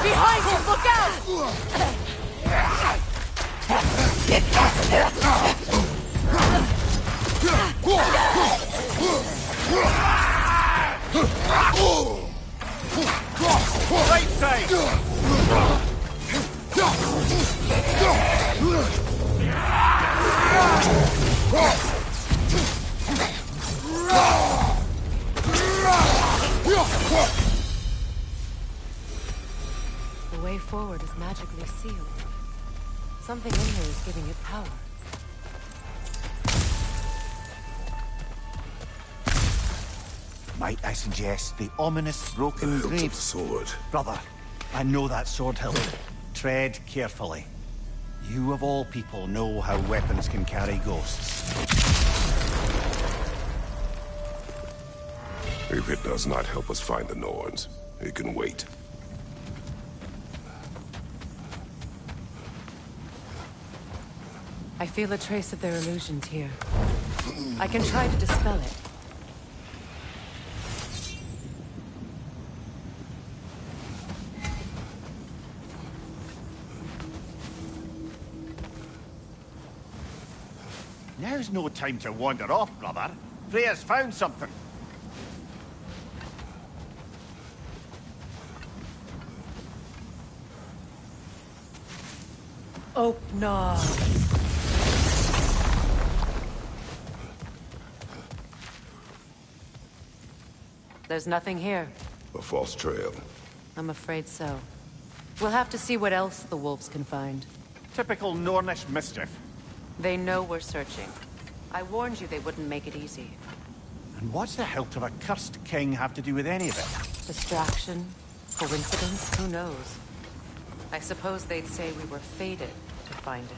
Behind you! Look out! Right side! The way forward is magically sealed. Something in here is giving it power. Might I suggest the ominous broken grave sword? Brother, I know that sword hilt. Tread carefully. You of all people know how weapons can carry ghosts. If it does not help us find the Norns, it can wait. I feel a trace of their illusions here. I can try to dispel it. Now's no time to wander off, brother. Freya's found something. Oh, no. There's nothing here. A false trail. I'm afraid so. We'll have to see what else the wolves can find. Typical Nornish mischief. They know we're searching. I warned you they wouldn't make it easy. And what's the hilt of a cursed king have to do with any of it? Distraction? Coincidence? Who knows? I suppose they'd say we were fated to find it.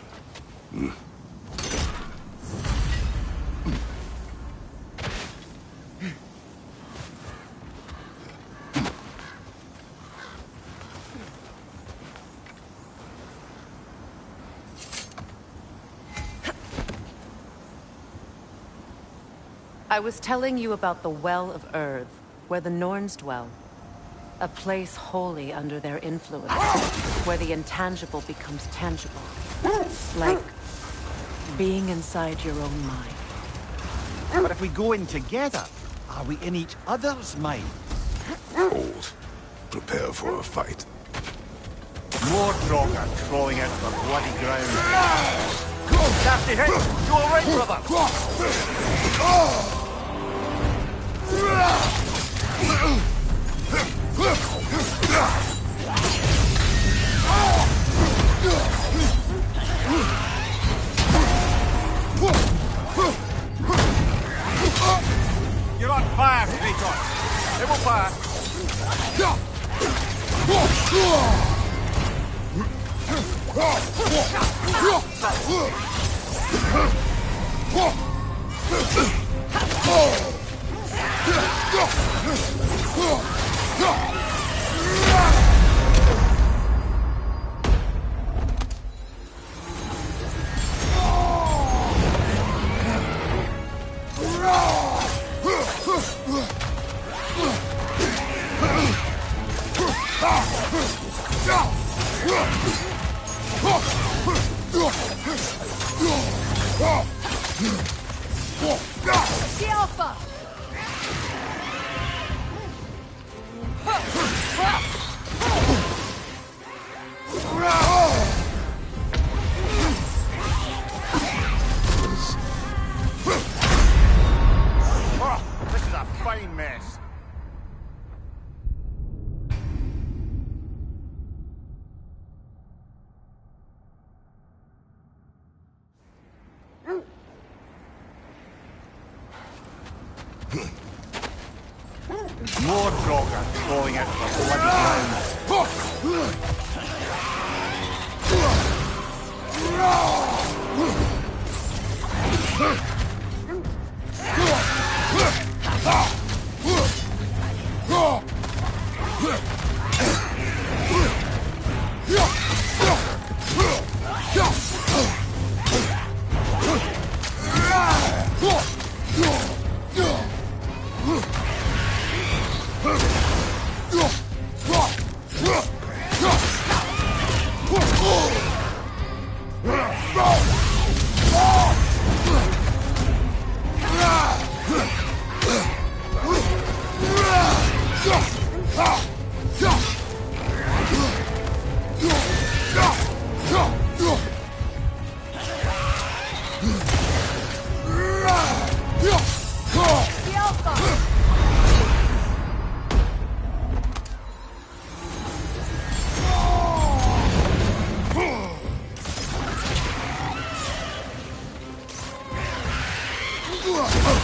I was telling you about the Well of Earth, where the Norns dwell. A place wholly under their influence, where the intangible becomes tangible. Like being inside your own mind. But if we go in together, are we in each other's mind? Hold. Prepare for a fight. More Draugr crawling out of the bloody ground. Nasty hit! You alright, brother? You're on fire, Kratos. It will pass. The Alpha! Oh, this is a fine mess. More Draugr crawling out of the bloody ground.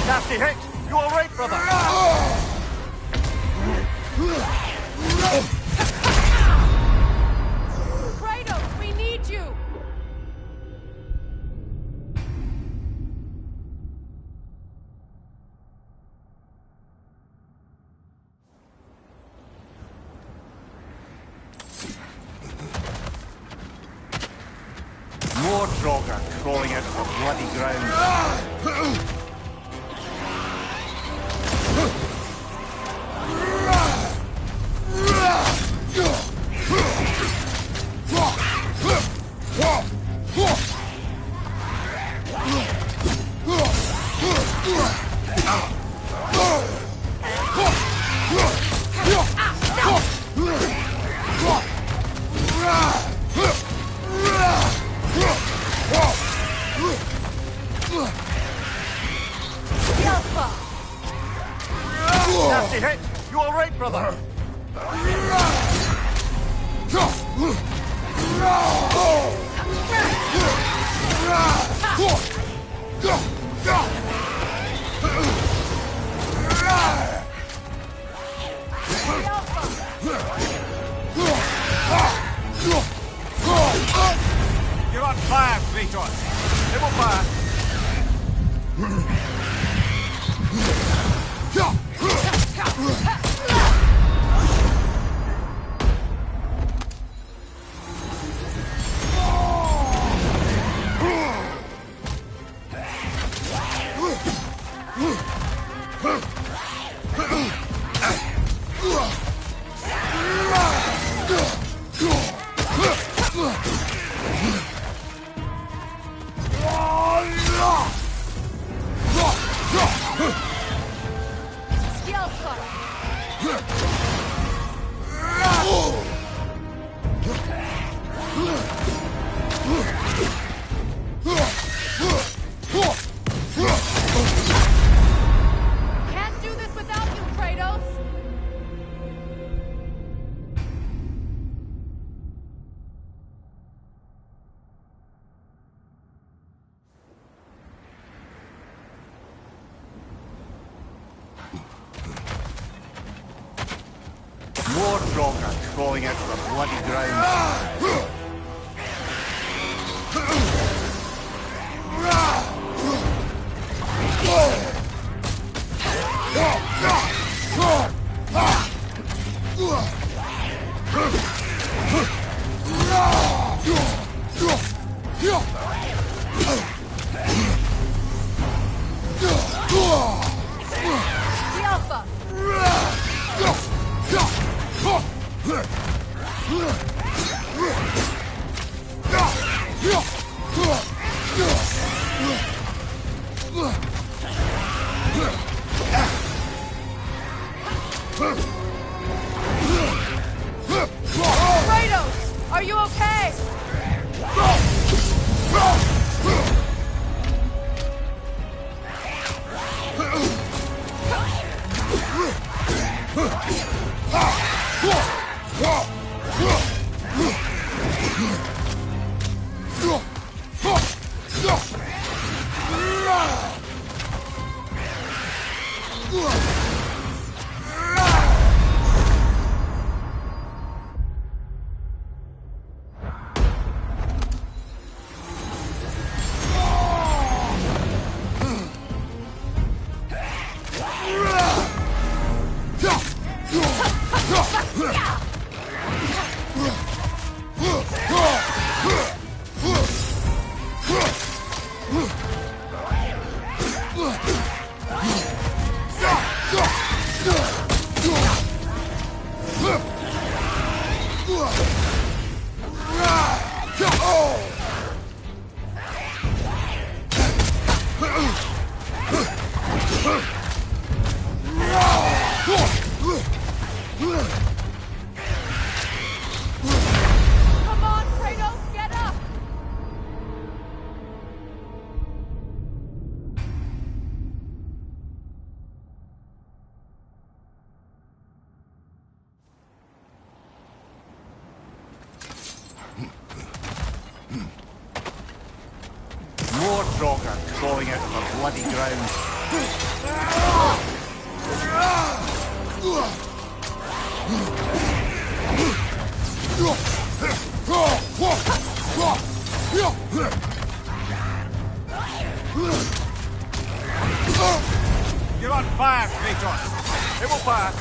Nasty hit! You alright, brother? Kratos, we need you! More Draugr crawling out of the bloody ground. Nasty hit! You alright, brother? You're on fire, Kratos. It will fire. Can't do this without you, Kratos! More Draugr crawling out of the bloody ground. The Alpha! Kratos! Are you okay? stronger, crawling out of the bloody ground. You're on fire, Kratos. It will pass.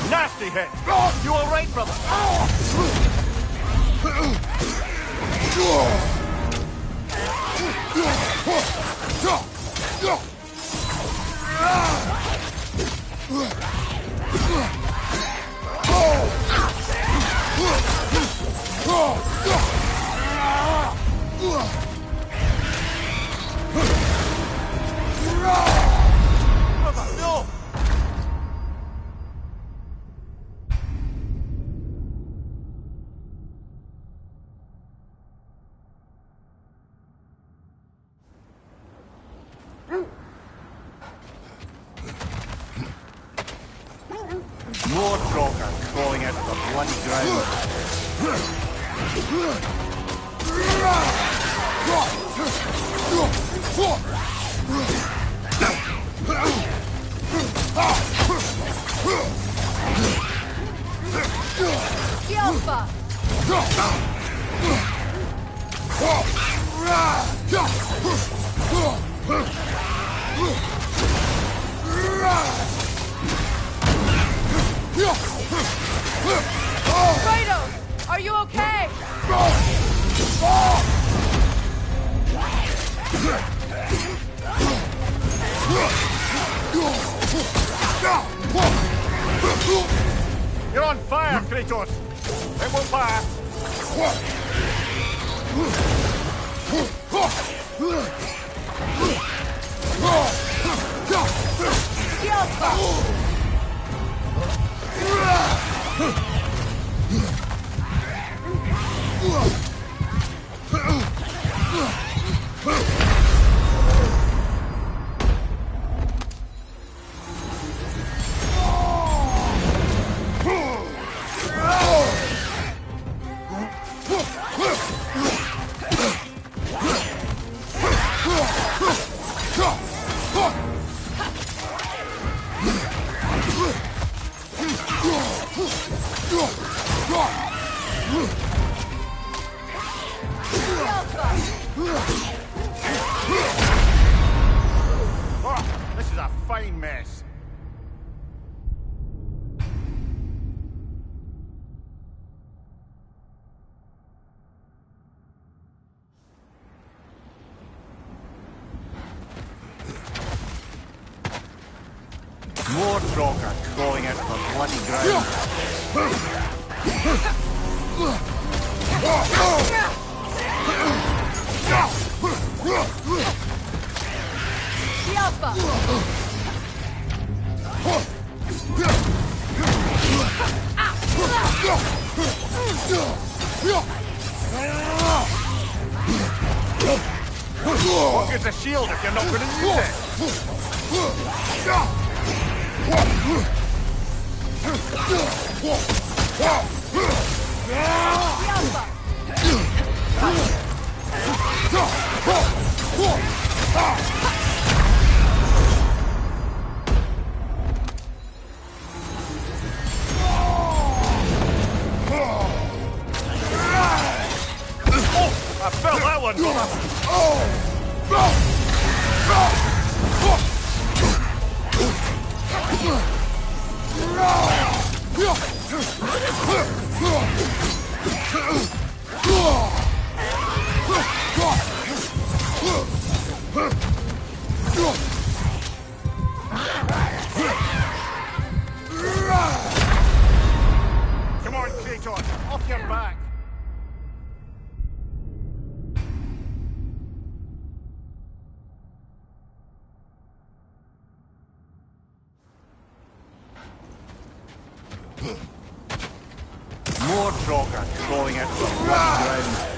Nasty hit! You all right, brother? No! More Trocker crawling out of the bloody ground. Alpha! Kratos, are you okay? You're on fire, Kratos! It will pass! Oh, this is a fine mess. More Trocker crawling out of the bloody ground. Alpha! What good's a shield if you're not going to use it? Oh, I felt that one! Kratos! Off your back! More Draugr crawling out of the bloody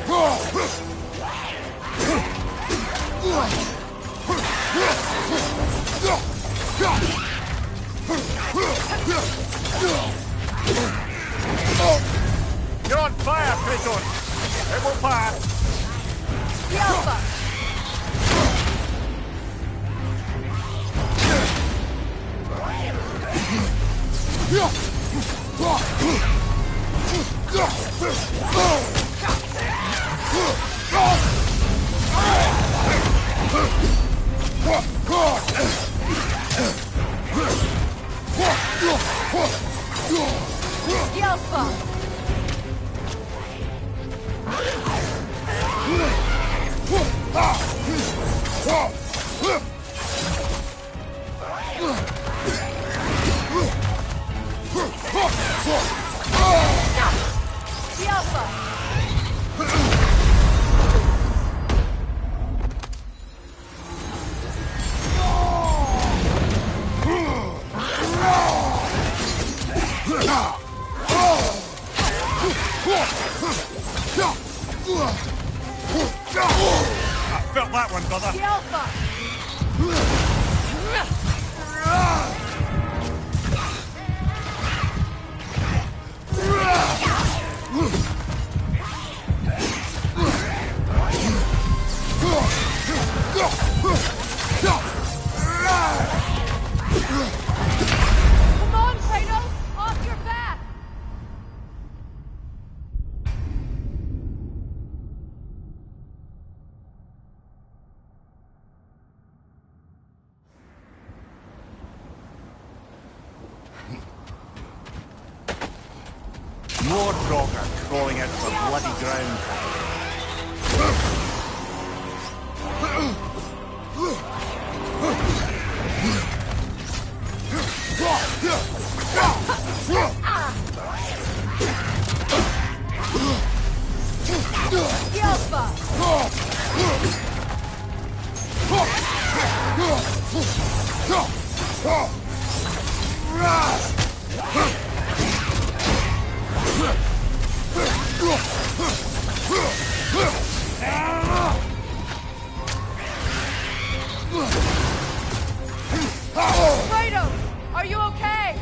You're on fire, Kratos! It will pass! The Alpha! The Alpha! The Alpha! I felt that one, brother. The Alpha! Come on, Kratos! Off your back! More Draugr crawling out of the bloody ground. The Alpha! Kratos! Are you okay?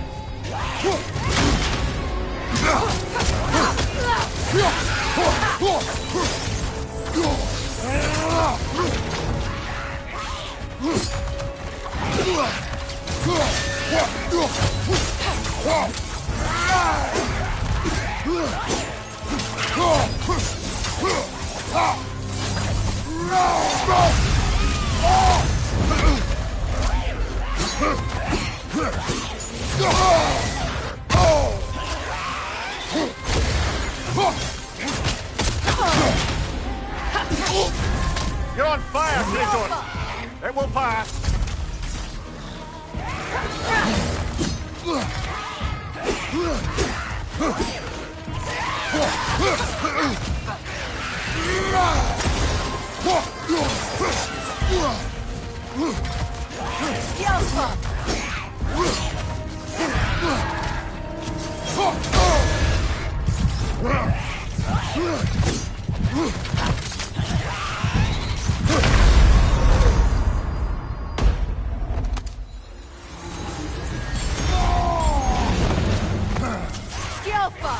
You're on fire, Kratos! It will pass! The Alpha! The Alpha!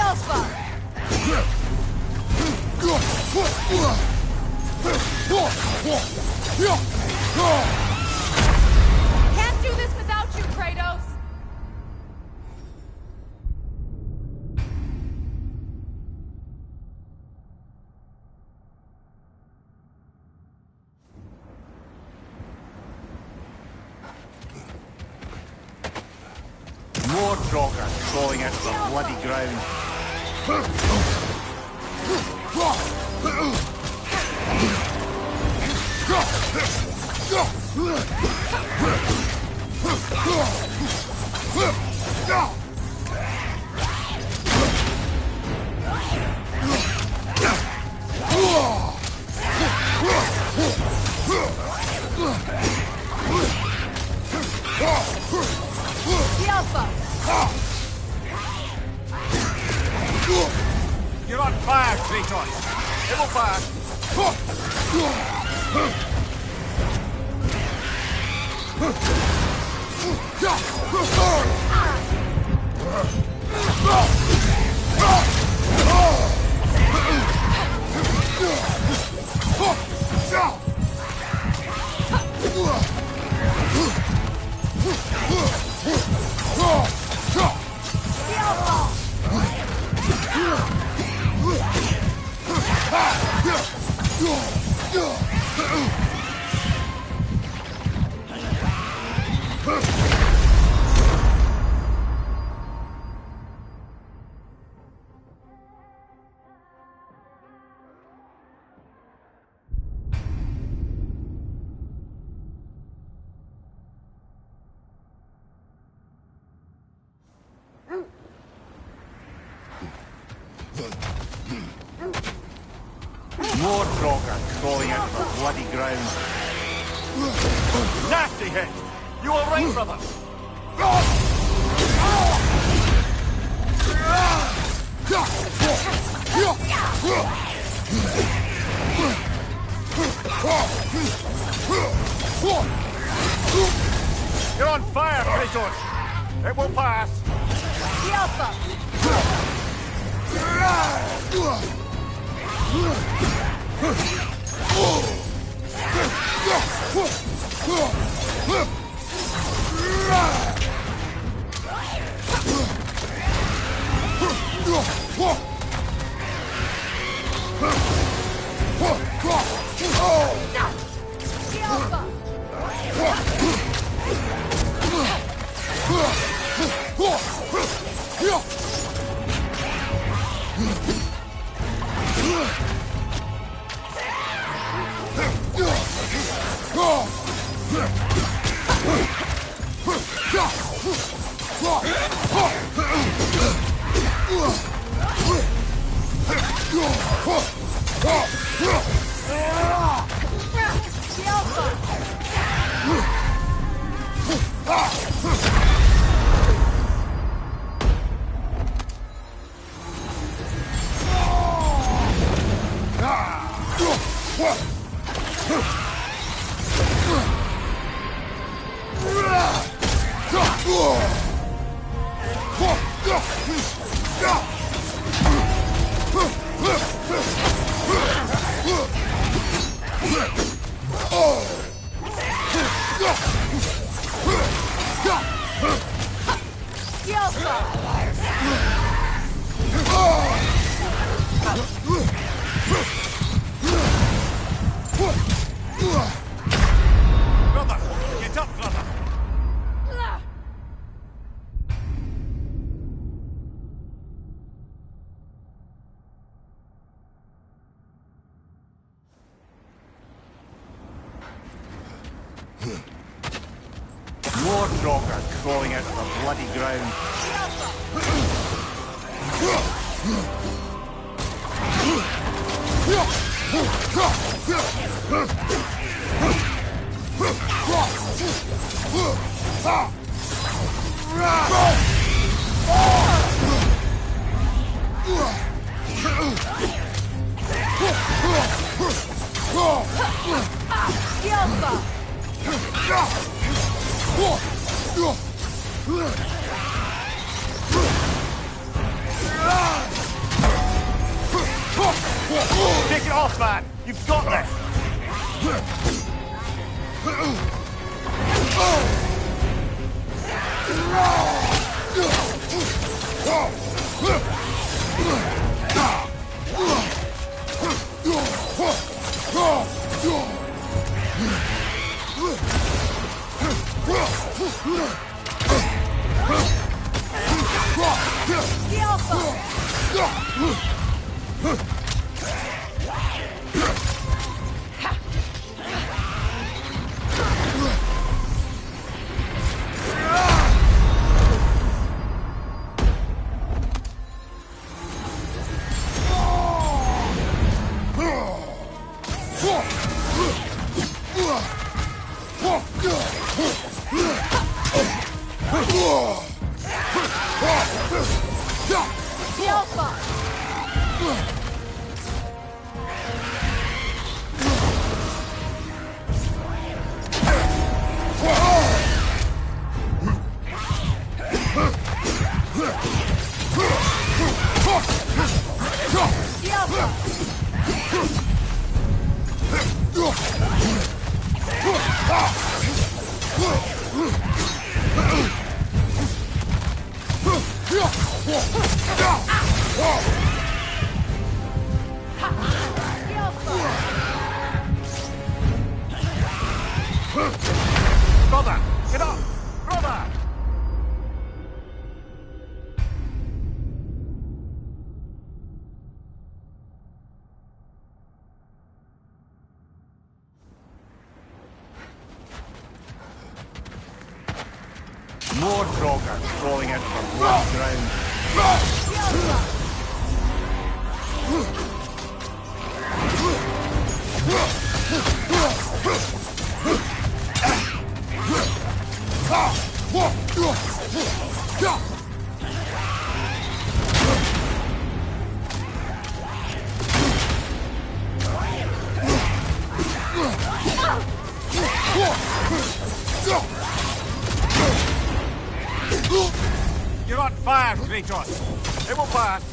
The Alpha! Can't do this without you, Kratos! More Draugr crawling out of the bloody ground. The Alpha! You're on fire, Kratos! It will pass! More Draugr crawling out of the bloody ground. Nasty hit! You all right, brother? You're on fire, Kratos! It will pass! The Alpha! Brother! Get up, brother! More Draugr crawling out of the bloody ground. Take it off, man! You've got this! Brother! Get up! Brother! More Draugr crawling out from blood ground. You're on fire, Kratos. It will pass.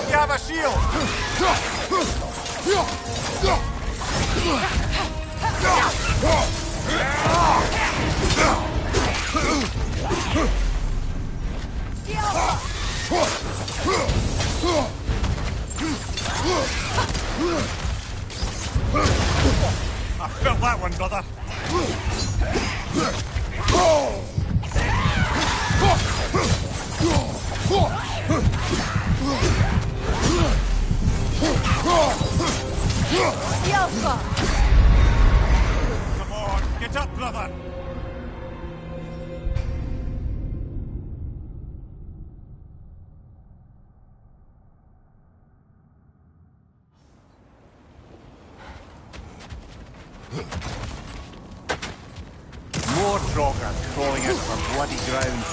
You have a shield! I felt that one, brother. Come on, get up, brother. More Draugr crawling out from bloody ground.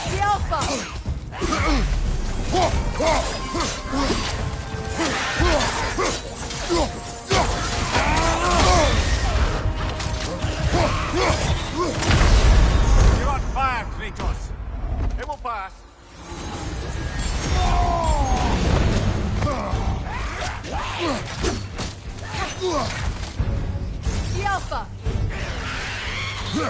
The Alpha! You're on fire, Kratos. It will pass. The Alpha! The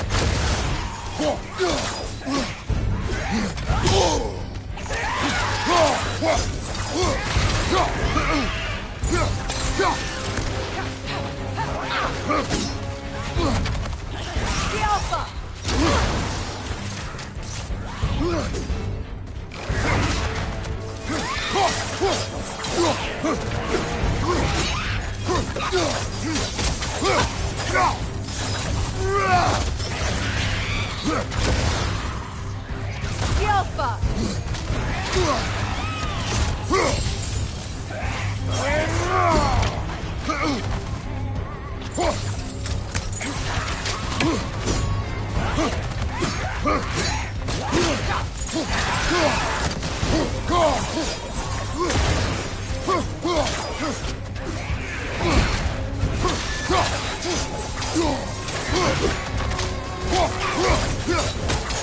Alpha! The Alpha!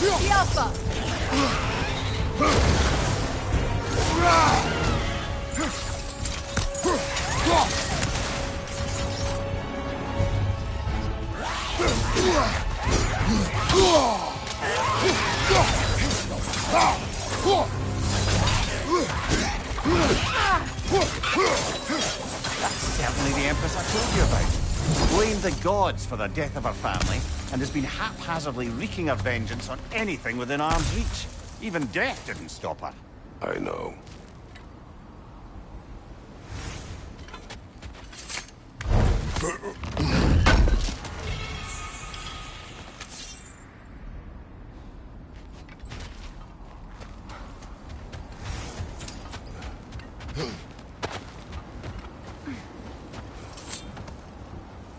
The Alpha! That's certainly the Empress I told you about. Blamed the gods for the death of her family, and has been haphazardly wreaking her vengeance on anything within arm's reach. Even death didn't stop her. I know.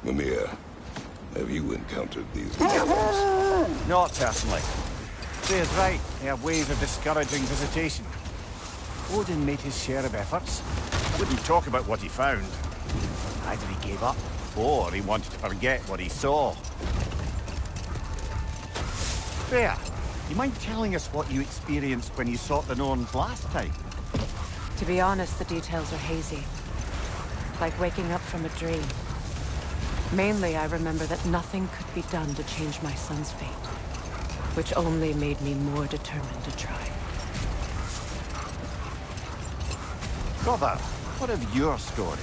Mimir, have you encountered these goblins? Not personally. Freya's right. They have ways of discouraging visitation. Odin made his share of efforts. Wouldn't talk about what he found. Either he gave up, or he wanted to forget what he saw. Freya, you mind telling us what you experienced when you sought the Norns last time? To be honest, the details are hazy. Like waking up from a dream. Mainly, I remember that nothing could be done to change my son's fate. Which only made me more determined to try. Brother, what of your story?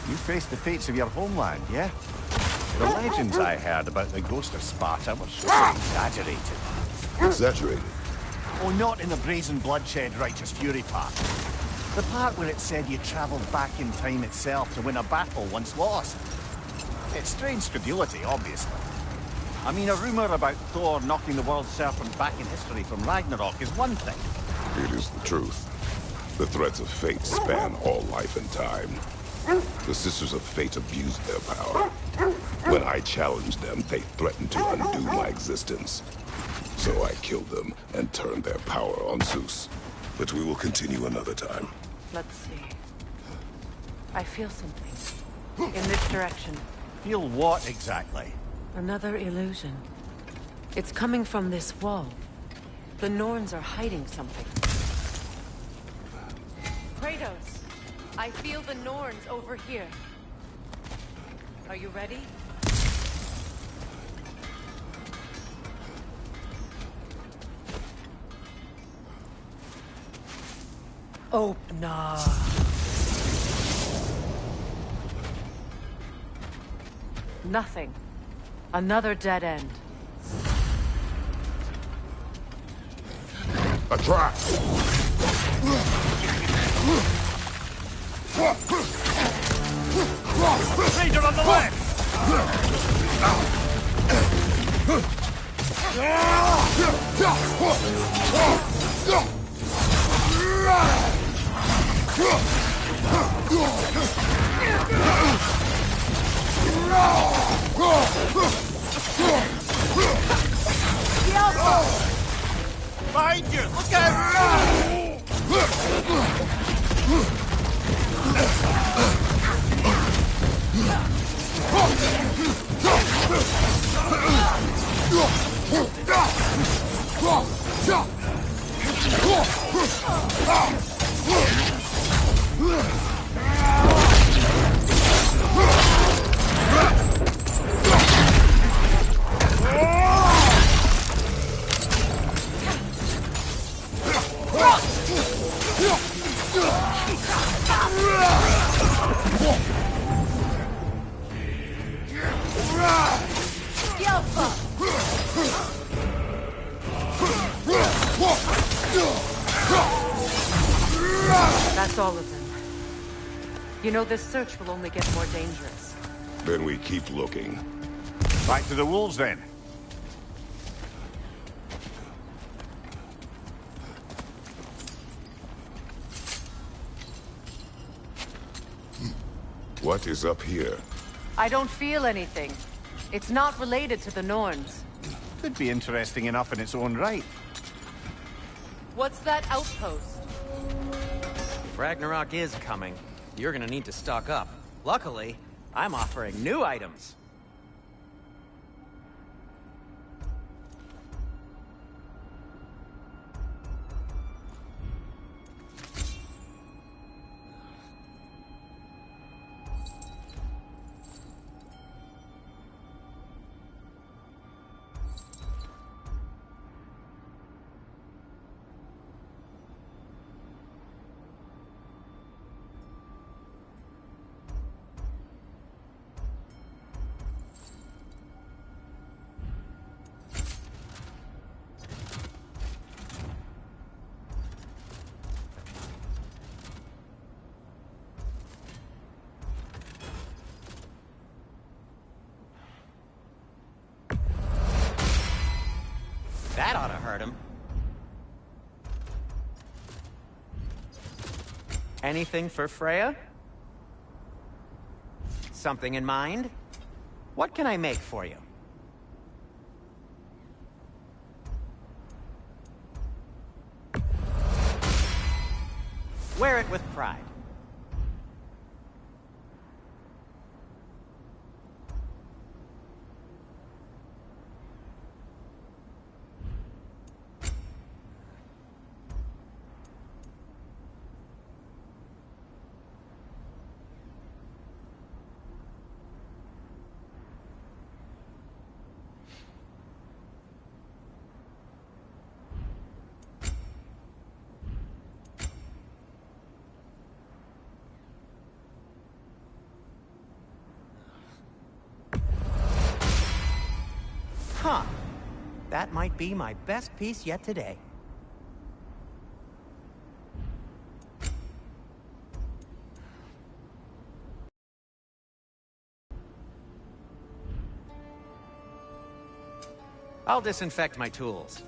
You faced the fates of your homeland, yeah? The legends I heard about the ghost of Sparta were so exaggerated. Exaggerated? Oh, not in the brazen bloodshed righteous fury part. The part where it said you travelled back in time itself to win a battle once lost. It's strange credulity, obviously. I mean, a rumour about Thor knocking the world serpent back in history from Ragnarok is one thing. It is the truth. The threads of fate span all life and time. The Sisters of Fate abused their power. When I challenged them, they threatened to undo my existence. So I killed them and turned their power on Zeus. But we will continue another time. Let's see. I feel something. In this direction. Feel what exactly? Another illusion. It's coming from this wall. The Norns are hiding something. Kratos! I feel the Norns over here. Are you ready? Open up. Nothing. Another dead end. A trap! Raider on the left! Behind you! Look out! That's all of them. You know, this search will only get more dangerous. Then we keep looking. Back to the wolves, then. What is up here? I don't feel anything. It's not related to the Norns. Could be interesting enough in its own right. What's that outpost? If Ragnarok is coming, you're gonna need to stock up. Luckily, I'm offering new items. That ought to hurt him. Anything for Freya? Something in mind? What can I make for you? Wear it with pride. Huh. That might be my best piece yet today. I'll disinfect my tools.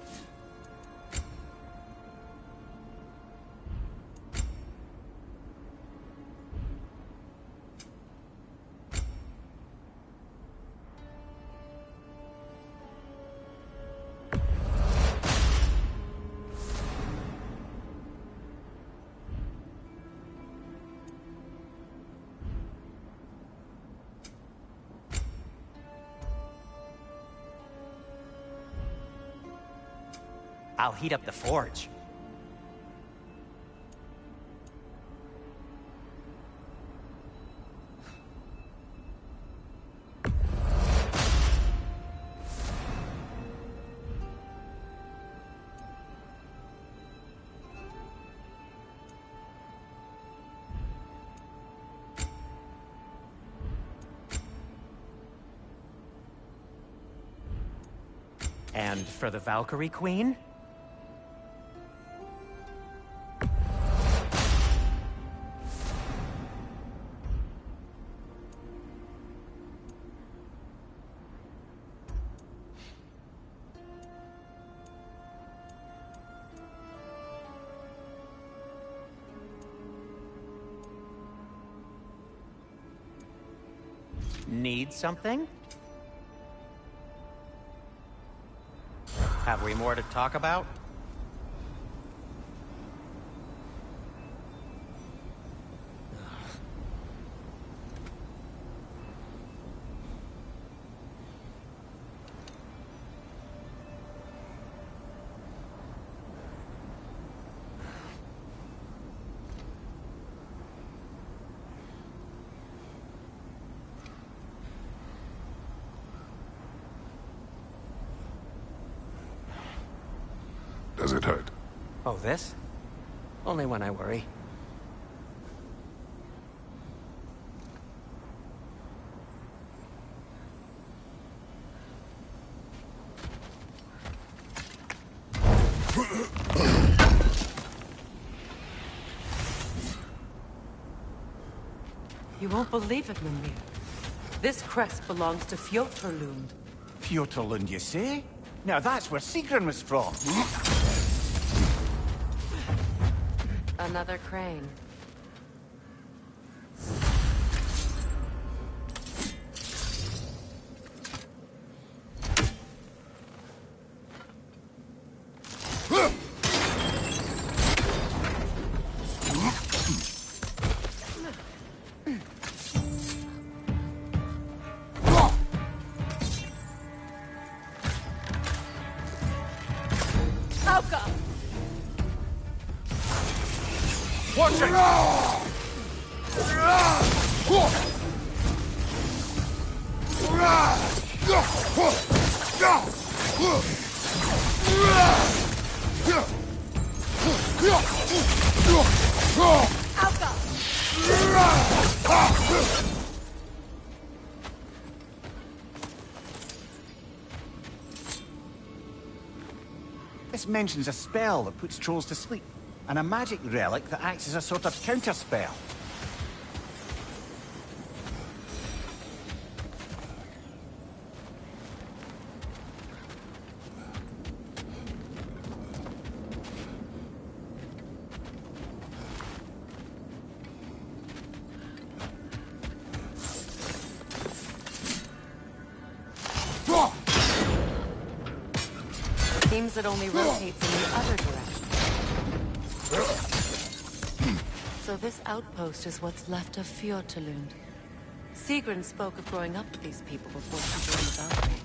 I'll heat up the forge. And for the Valkyrie Queen? Need something? Have we more to talk about? Does it hurt? Oh, this? Only when I worry. You won't believe it, Mimir. This crest belongs to Fjotorlund. Fjotorlund, you say? Now that's where Sigrun was from. Another crane. Watch it! This mentions a spell that puts trolls to sleep, and a magic relic that acts as a sort of counterspell. Seems it only rotates in the other direction. So this outpost is what's left of Fjotorlund. Sigrun spoke of growing up with these people before she joined the Valkyries.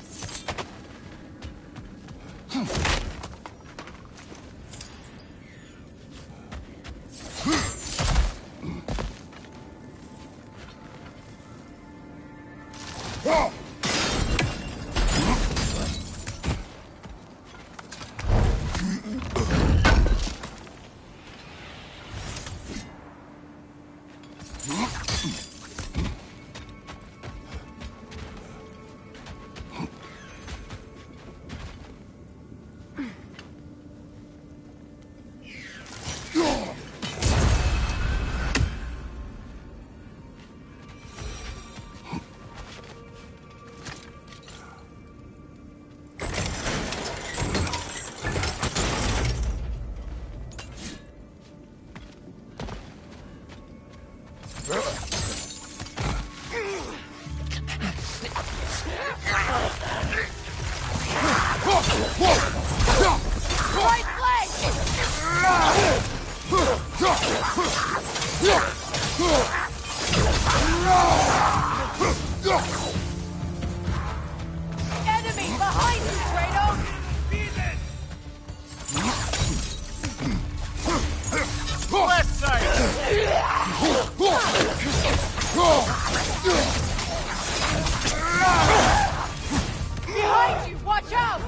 Enemy behind you, Kratos! Left side! Behind you! Watch out!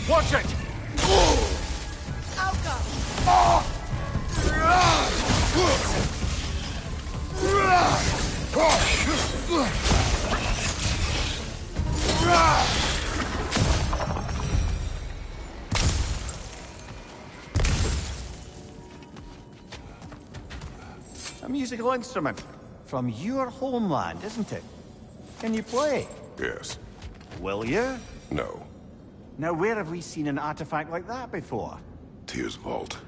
Watch it! A musical instrument from your homeland, isn't it? Can you play? Yes. Will you? No. Now, where have we seen an artifact like that before? Tyr's vault.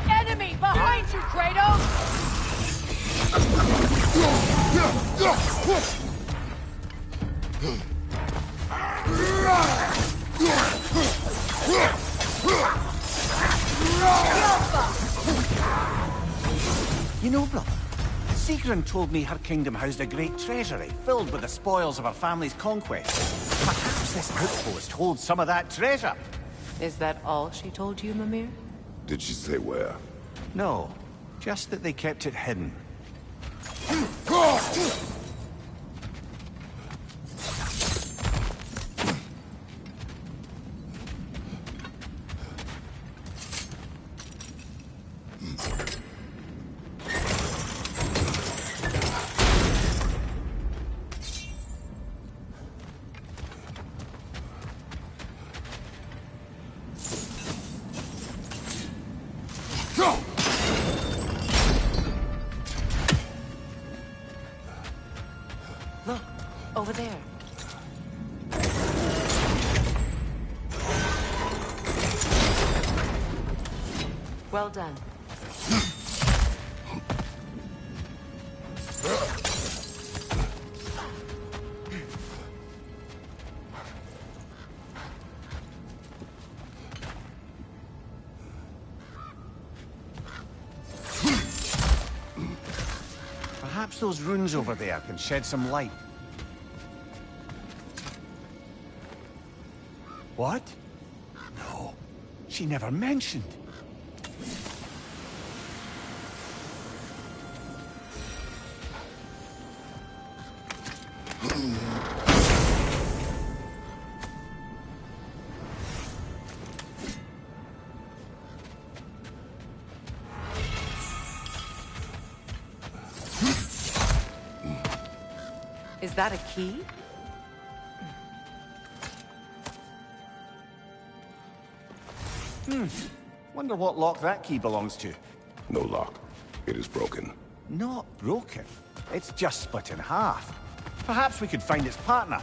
Enemy behind you, Kratos! You know, brother, Sigrun told me her kingdom housed a great treasury filled with the spoils of her family's conquest. Perhaps this outpost holds some of that treasure. Is that all she told you, Mimir? Did she say where? No, just that they kept it hidden. Look, over there. Well done. Perhaps those runes over there can shed some light. What? No, she never mentioned. Is that a key? Wonder what lock that key belongs to. No lock. It is broken. Not broken. It's just split in half. Perhaps we could find its partner.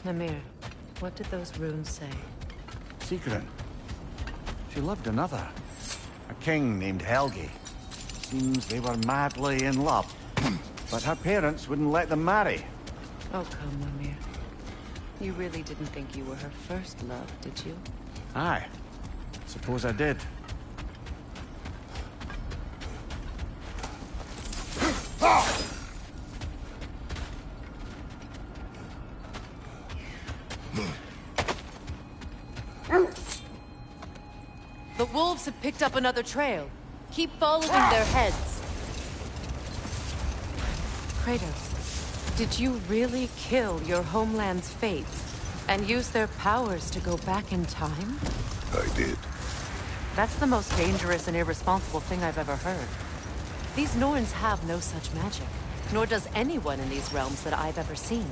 Namir, what did those runes say? Secret. She loved another. A king named Helgi. Seems they were madly in love. But her parents wouldn't let them marry. Oh, come, Namir. You really didn't think you were her first love, did you? Aye. Suppose I did. The wolves have picked up another trail. Keep following their heads. Kratos, did you really kill your homeland's fates and use their powers to go back in time? I did. That's the most dangerous and irresponsible thing I've ever heard. These Norns have no such magic, nor does anyone in these realms that I've ever seen.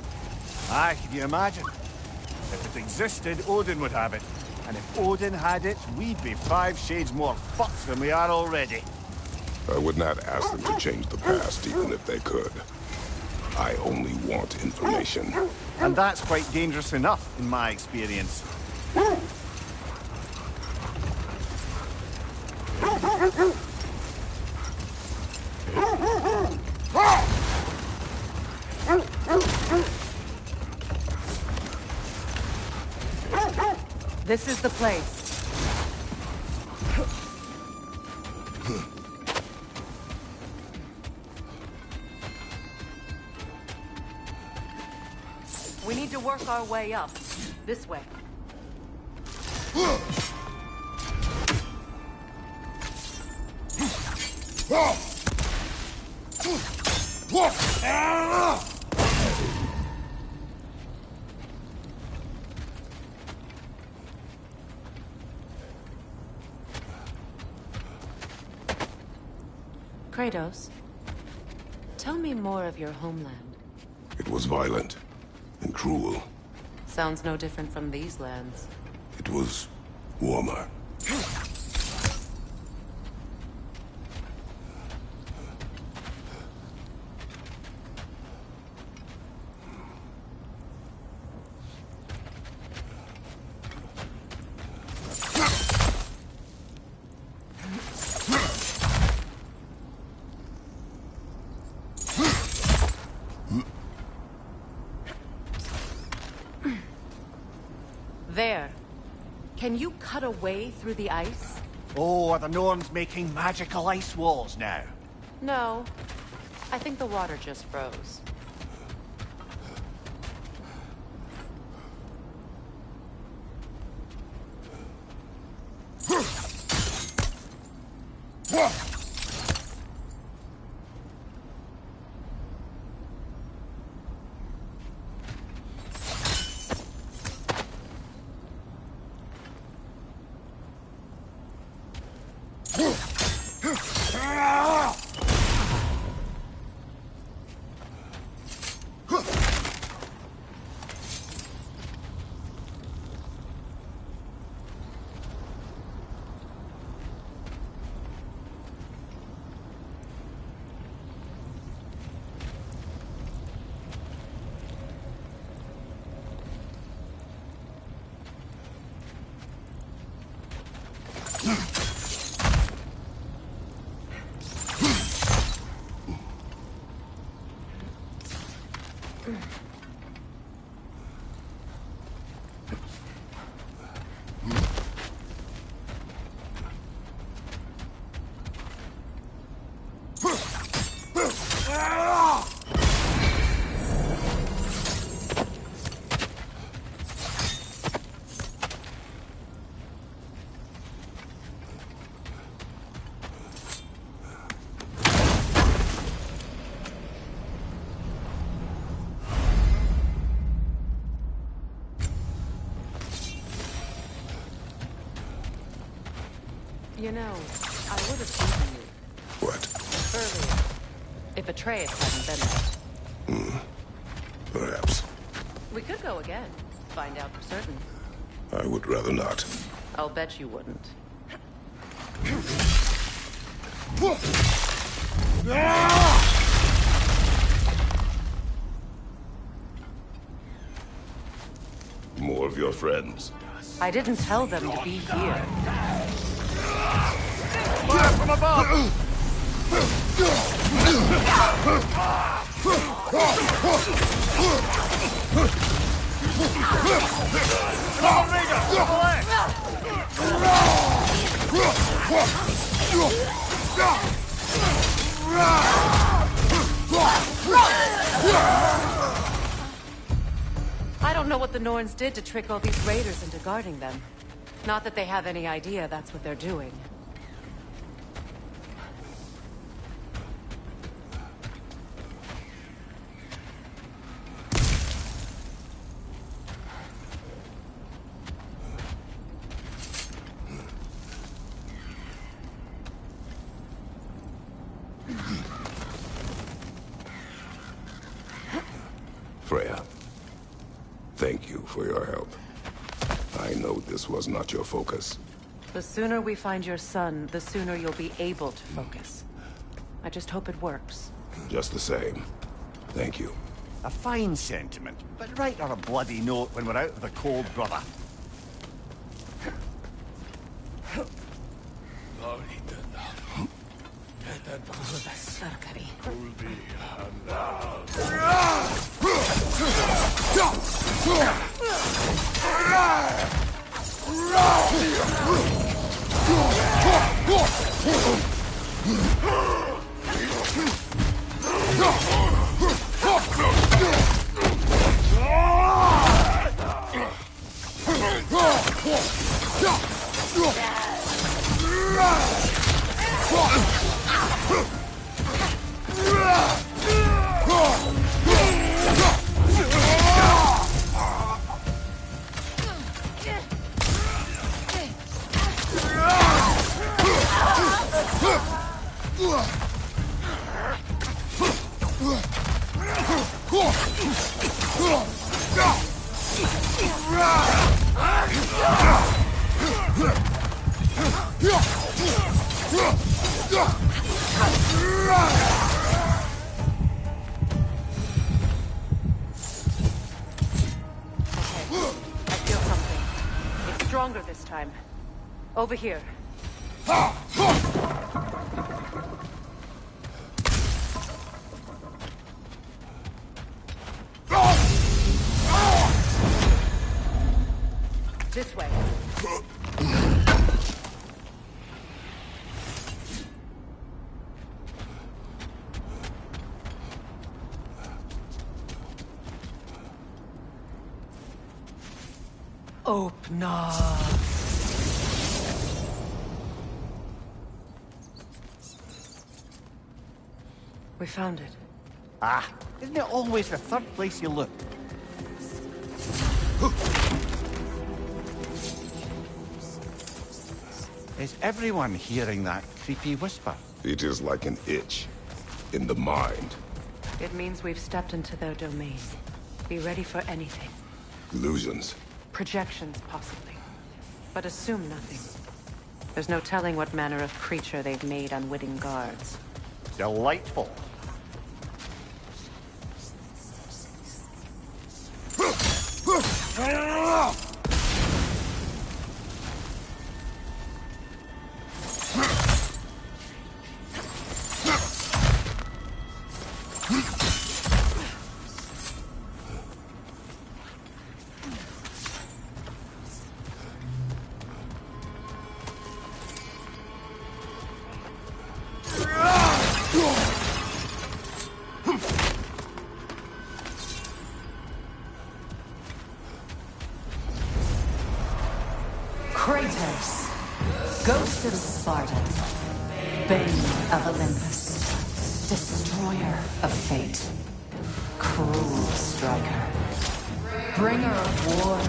Aye, can you imagine? If it existed, Odin would have it. And if Odin had it, we'd be 5 shades more fucked than we are already. I would not ask them to change the past, even if they could. I only want information. And that's quite dangerous enough, in my experience. This is the place. We need to work our way up. This way. Kratos, tell me more of your homeland. It was violent and cruel. Sounds no different from these lands. It was warmer. There. Can you cut a way through the ice? Oh, are the Norns making magical ice walls now? No. I think the water just froze. You know, I would have beaten you. What? Earlier. If Atreus hadn't been there. Perhaps. We could go again. Find out for certain. I would rather not. I'll bet you wouldn't. Ah! your friends. I didn't tell them to be here. Fire from above! Come on, Raider! To the I don't know what the Norns did to trick all these raiders into guarding them. Not that they have any idea that's what they're doing. Freya, thank you for your help. I know this was not your focus. The sooner we find your son, the sooner you'll be able to focus. I just hope it works. Just the same. Thank you. A fine sentiment, but write her a bloody note when we're out of the cold, brother. Stronger this time. Over here. This way. Open up. We found it. Ah, isn't it always the third place you look? Is everyone hearing that creepy whisper? It is like an itch in the mind. It means we've stepped into their domain. Be ready for anything. Illusions. Projections, possibly. But assume nothing. There's no telling what manner of creature they've made unwitting guards. Delightful. Kratos, ghost of Sparta, bane of Olympus, destroyer of fate, cruel striker, bringer of war,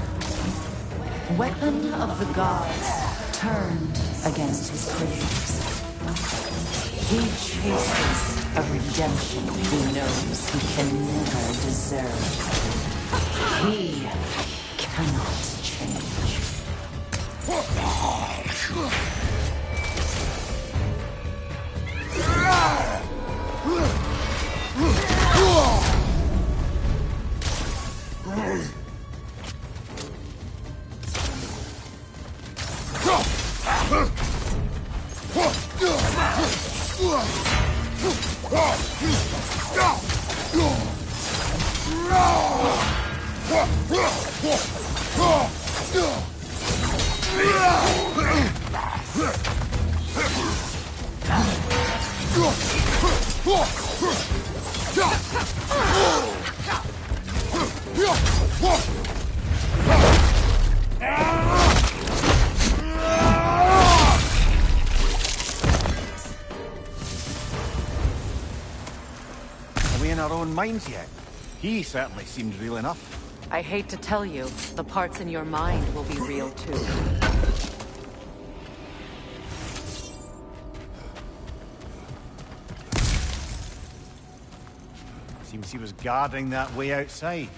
weapon of the gods, turned against his creators. He chases a redemption he knows he can never deserve. He cannot change. Are we in our own minds yet? He certainly seemed real enough. I hate to tell you, the parts in your mind will be real too. Seems he was guarding that way outside.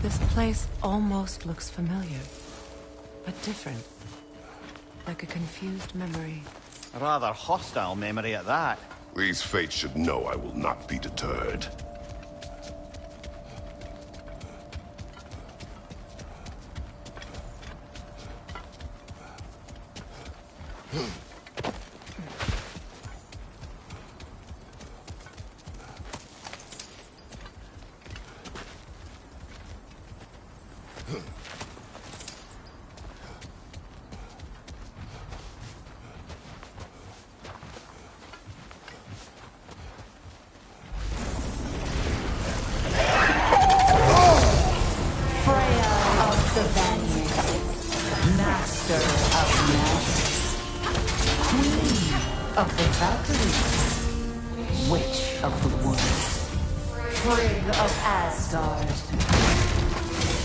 This place almost looks familiar, but different. Like a confused memory. A rather hostile memory at that. These fates should know I will not be deterred. Of the Valkyries, Witch of the Woods, Frigg of Asgard,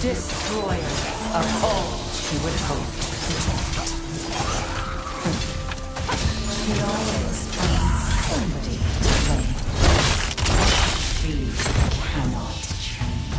Destroyer of all she would hope to protect. She always finds somebody to blame. She cannot change.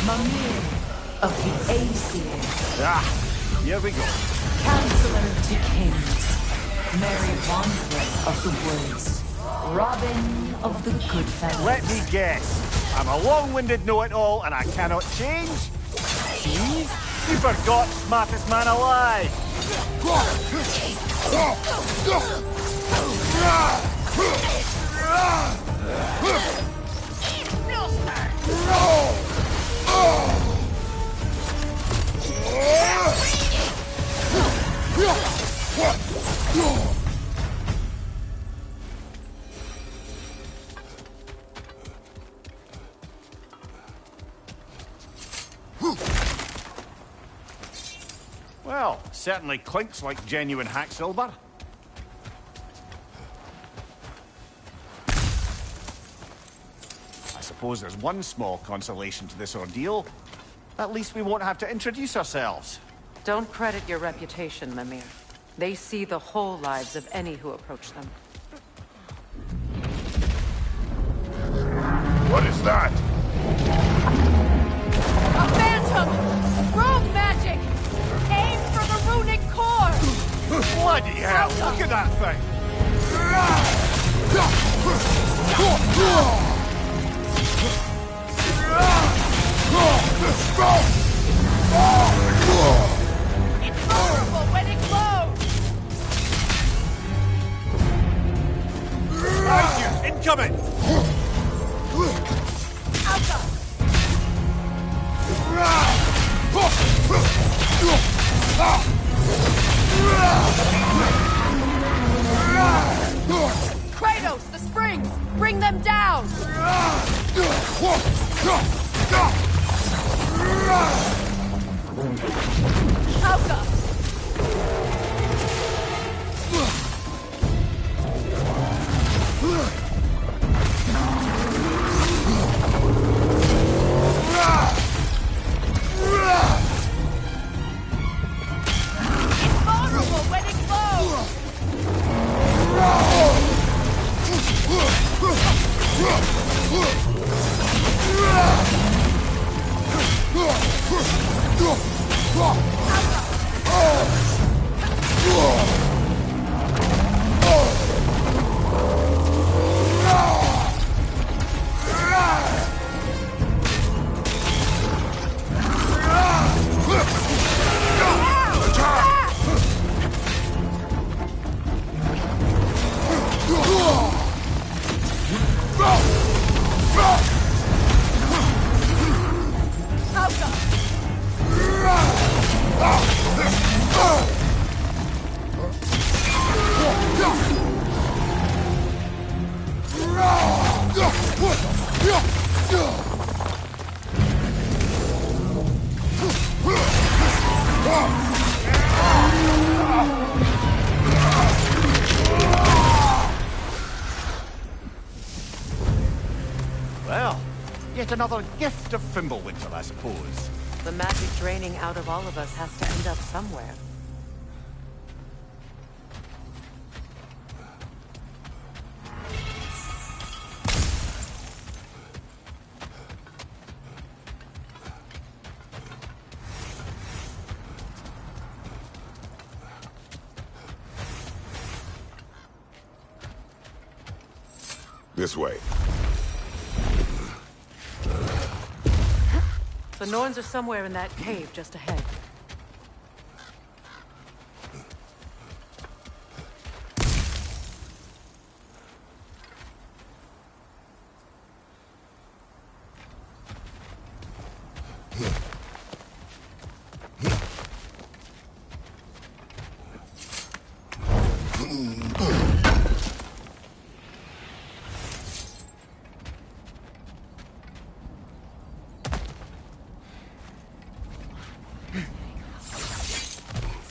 Mimir of the Aesir. Ah, here we go. Counselor to Kings. Mary Wanderer of the Woods. Robin of the Goodfellas. Let me guess. I'm a long-winded know-it-all and I cannot change? See? You forgot smartest man alive. Well, certainly clinks like genuine hack silver. I suppose there's one small consolation to this ordeal. At least we won't have to introduce ourselves. Don't credit your reputation, Mimir. They see the whole lives of any who approach them. What is that? A phantom! Rogue magic! Aim for the runic core! Bloody hell, look at that thing! Kratos, the springs! Bring them down! Hauka! Vulnerable when it glows! Well, yet another gift of Fimbulwinter, I suppose. The magic draining out of all of us has to end up somewhere. This way. The Norns are somewhere in that cave just ahead.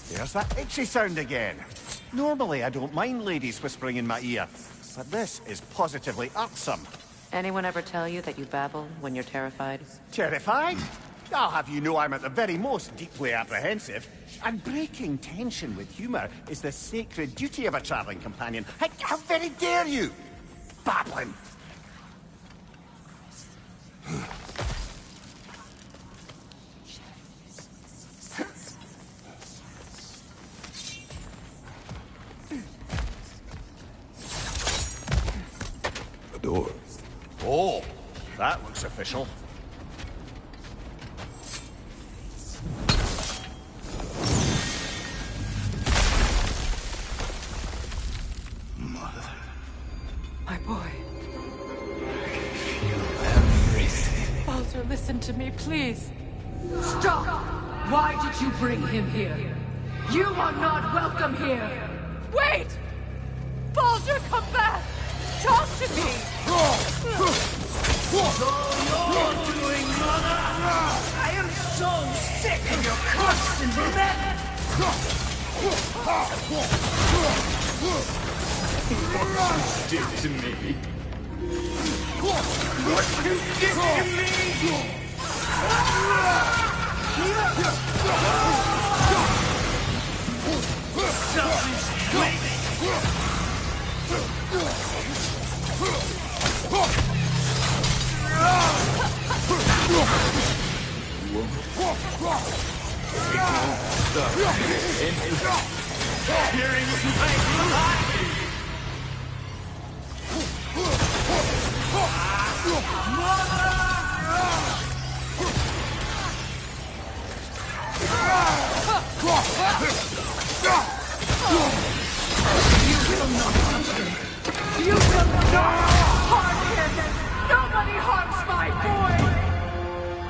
There's that itchy sound again. Normally, I don't mind ladies whispering in my ear, but this is positively irksome. Anyone ever tell you that you babble when you're terrified? Terrified? I'll have you know I'm at the very most deeply apprehensive. And breaking tension with humour is the sacred duty of a travelling companion. How very dare you! Babbling! A door. Oh, that looks official. My boy. Everything. Baldur, listen to me, please. Stop! Why did you bring him here? You are not welcome here! Wait! Baldur, come back! Talk to me! It's all you're doing, mother! I am so sick of your constant threat! What you did to me? What you did to me? Selfish waste! You will not harm him! Nobody harms my boy!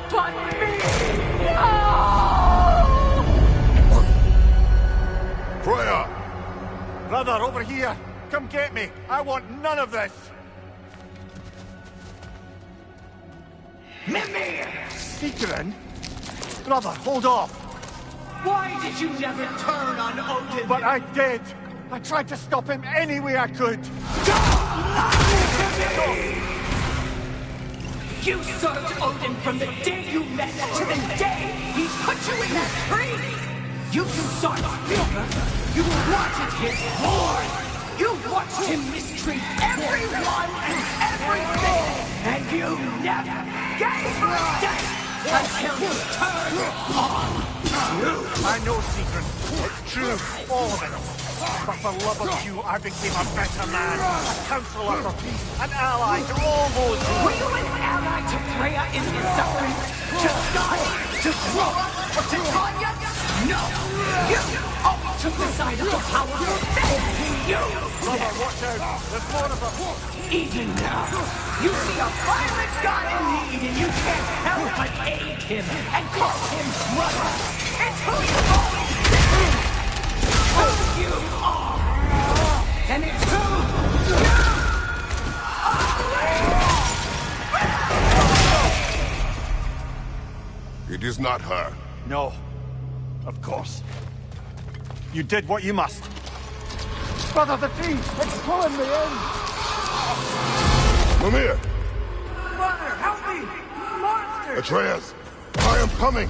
But me! No! here! Come get me! I want none of this! Mimir! Secret? Brother, hold off! Why did you never turn on Odin? But I did! I tried to stop him any way I could! Don't lie to me! You served Odin from the day you met to the day he put you in that tree! You two saw Spielberg! You wanted his horn! You watched him mistreat everyone and everything! And you never gave a date until you turned on True! I know, Secret. It's true. All of it. But for love of you, I became a better man. A counselor for peace. An ally to all those who... Were you an ally to Freya in his suffering? To Scott? To Groa? Or to Tanya? No! You always took the side of the powerful. You! Brother, watch out. There's more of them. Even now, you see a violent god in need and you can't help but aid him and call him brother. It's who you've always been! Who you are! And it's who you are! It is not her. No. Of course. You did what you must. Brother, the tree! It's pulling me in! Mimir! Brother, help me! Monster! Atreus! I am coming!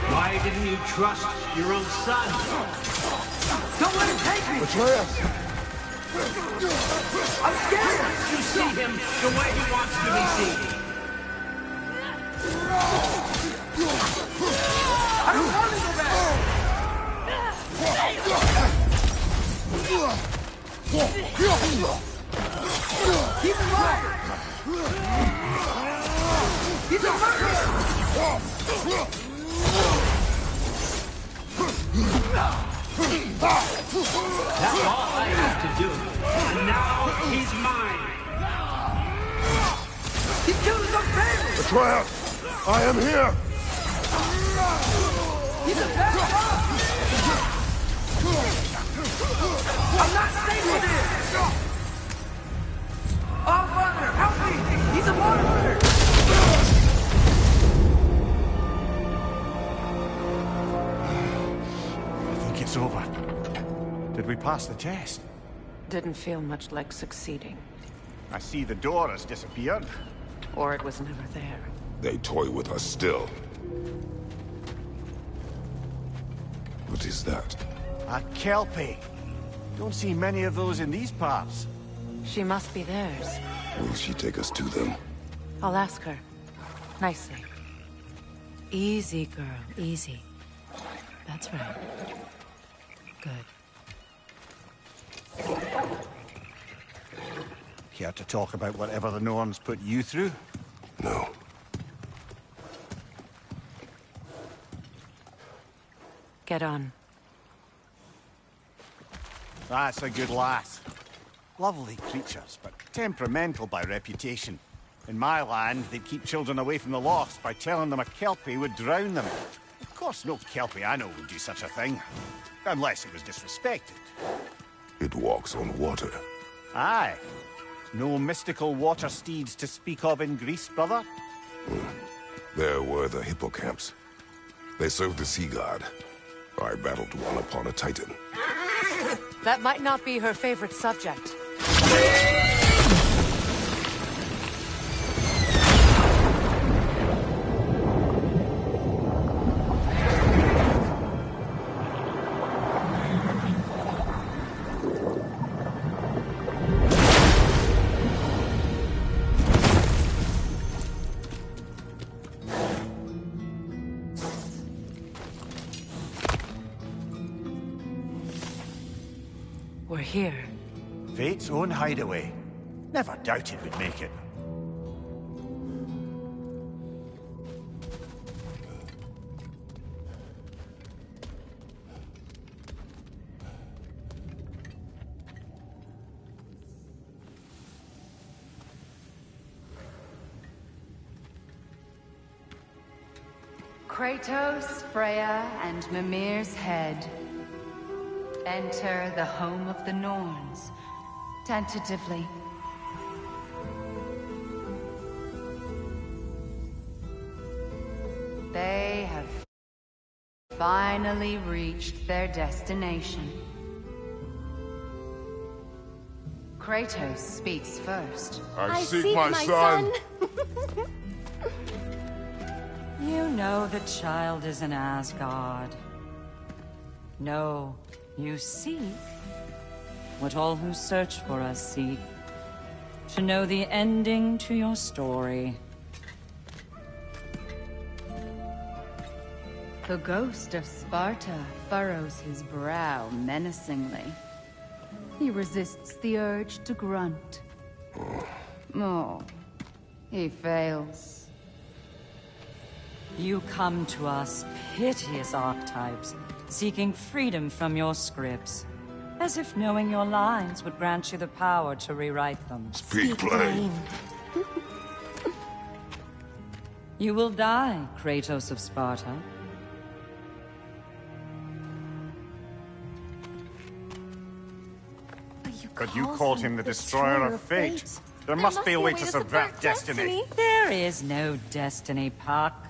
Why didn't you trust your own son? Don't let him take me! Atreus! I'm scared! You see him the way he wants to be seen. I don't want to go back! Keep him alive! He's a murderer! That's all I have to do. And now he's mine. He killed his own family! Atreus! I am here! He's a bad dog! I'm not safe with him! Oh, Father, help me! He's a monster! I think it's over. Did we pass the test? Didn't feel much like succeeding. I see the door has disappeared. Or it was never there. They toy with us still. What is that? A Kelpie. Don't see many of those in these parts. She must be theirs. Will she take us to them? I'll ask her. Nicely. Easy, girl. Easy. That's right. Good. Care to talk about whatever the norms put you through? No. Get on. That's a good lass. Lovely creatures, but temperamental by reputation. In my land, they'd keep children away from the lost by telling them a Kelpie would drown them. Of course, no Kelpie I know would do such a thing. Unless it was disrespected. It walks on water. Aye. No mystical water steeds to speak of in Greece, brother? There were the hippocamps. They served the sea god. I battled one upon a titan. That might not be her favorite subject. We're here. Fate's own hideaway. Never doubted we'd make it. Kratos, Freya, and Mimir's head. Enter the home of the Norns, tentatively. They have finally reached their destination. Kratos speaks first. I seek my son. You know the child is in Asgard. No, you seek what all who search for us seek. To know the ending to your story. The ghost of Sparta furrows his brow menacingly. He resists the urge to grunt. Oh, he fails. You come to us, piteous archetypes, seeking freedom from your scripts. As if knowing your lines would grant you the power to rewrite them. Speak plain. You will die, Kratos of Sparta. But you called him the Destroyer of Fate. There must be a way to subvert destiny. There is no destiny, Puck.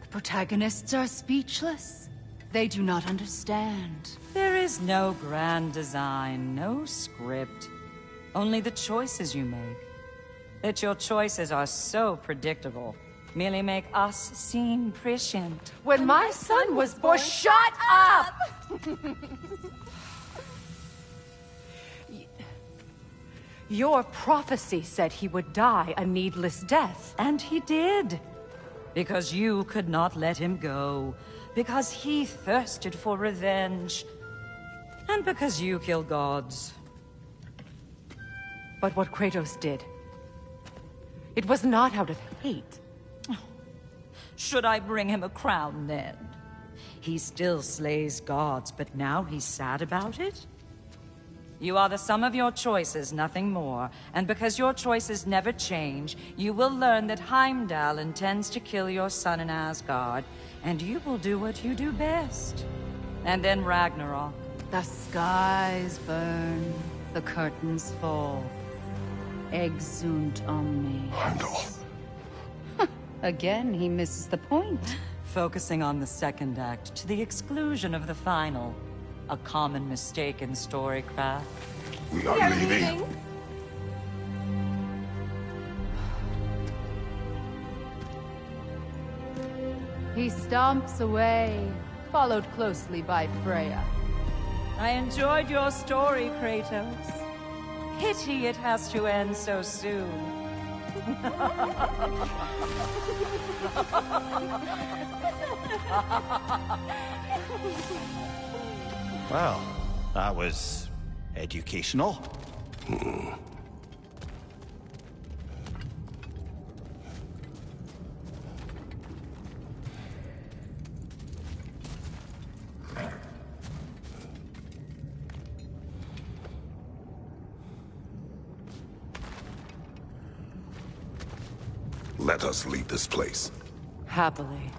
The protagonists are speechless. They do not understand. There is no grand design, no script. Only the choices you make. That your choices are so predictable merely make us seem prescient. When my son was born, shut up! Your prophecy said he would die a needless death. And he did. Because you could not let him go. Because he thirsted for revenge. And because you kill gods. But what Kratos did, it was not out of hate. Should I bring him a crown then? He still slays gods, but now he's sad about it? You are the sum of your choices, nothing more. And because your choices never change, you will learn that Heimdall intends to kill your son in Asgard, and you will do what you do best. And then Ragnarok. The skies burn, the curtains fall. Exunt omnes. Heimdall. Again, he misses the point. Focusing on the second act to the exclusion of the final. A common mistake in storycraft. We are leaving. He stomps away, followed closely by Freya. I enjoyed your story, Kratos. Pity it has to end so soon. Well, that was educational. Let us leave this place. Happily.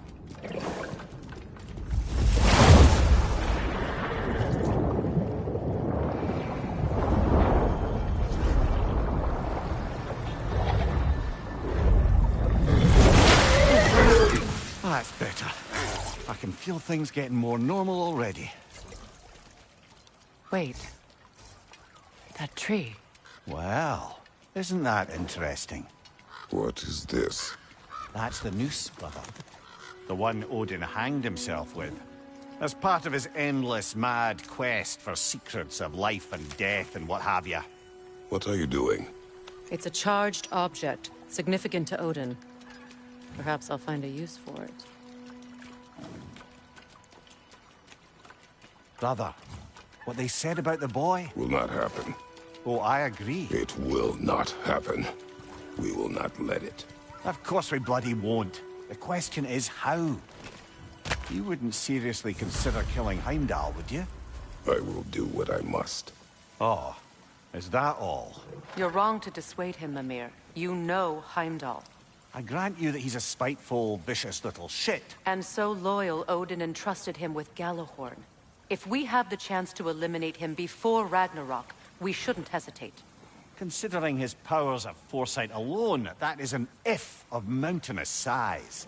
That's better. I can feel things getting more normal already. Wait. That tree. Well, isn't that interesting? What is this? That's the noose, brother. The one Odin hanged himself with. As part of his endless, mad quest for secrets of life and death and what have you. What are you doing? It's a charged object, significant to Odin. Perhaps I'll find a use for it. Brother, what they said about the boy? Will not happen. Oh, I agree. It will not happen. We will not let it. Of course we bloody won't. The question is how. You wouldn't seriously consider killing Heimdall, would you? I will do what I must. Oh, is that all? You're wrong to dissuade him, Mimir. You know Heimdall. I grant you that he's a spiteful, vicious little shit. And so loyal, Odin entrusted him with Gjallarhorn. If we have the chance to eliminate him before Ragnarok, we shouldn't hesitate. Considering his powers of foresight alone, that is an if of mountainous size.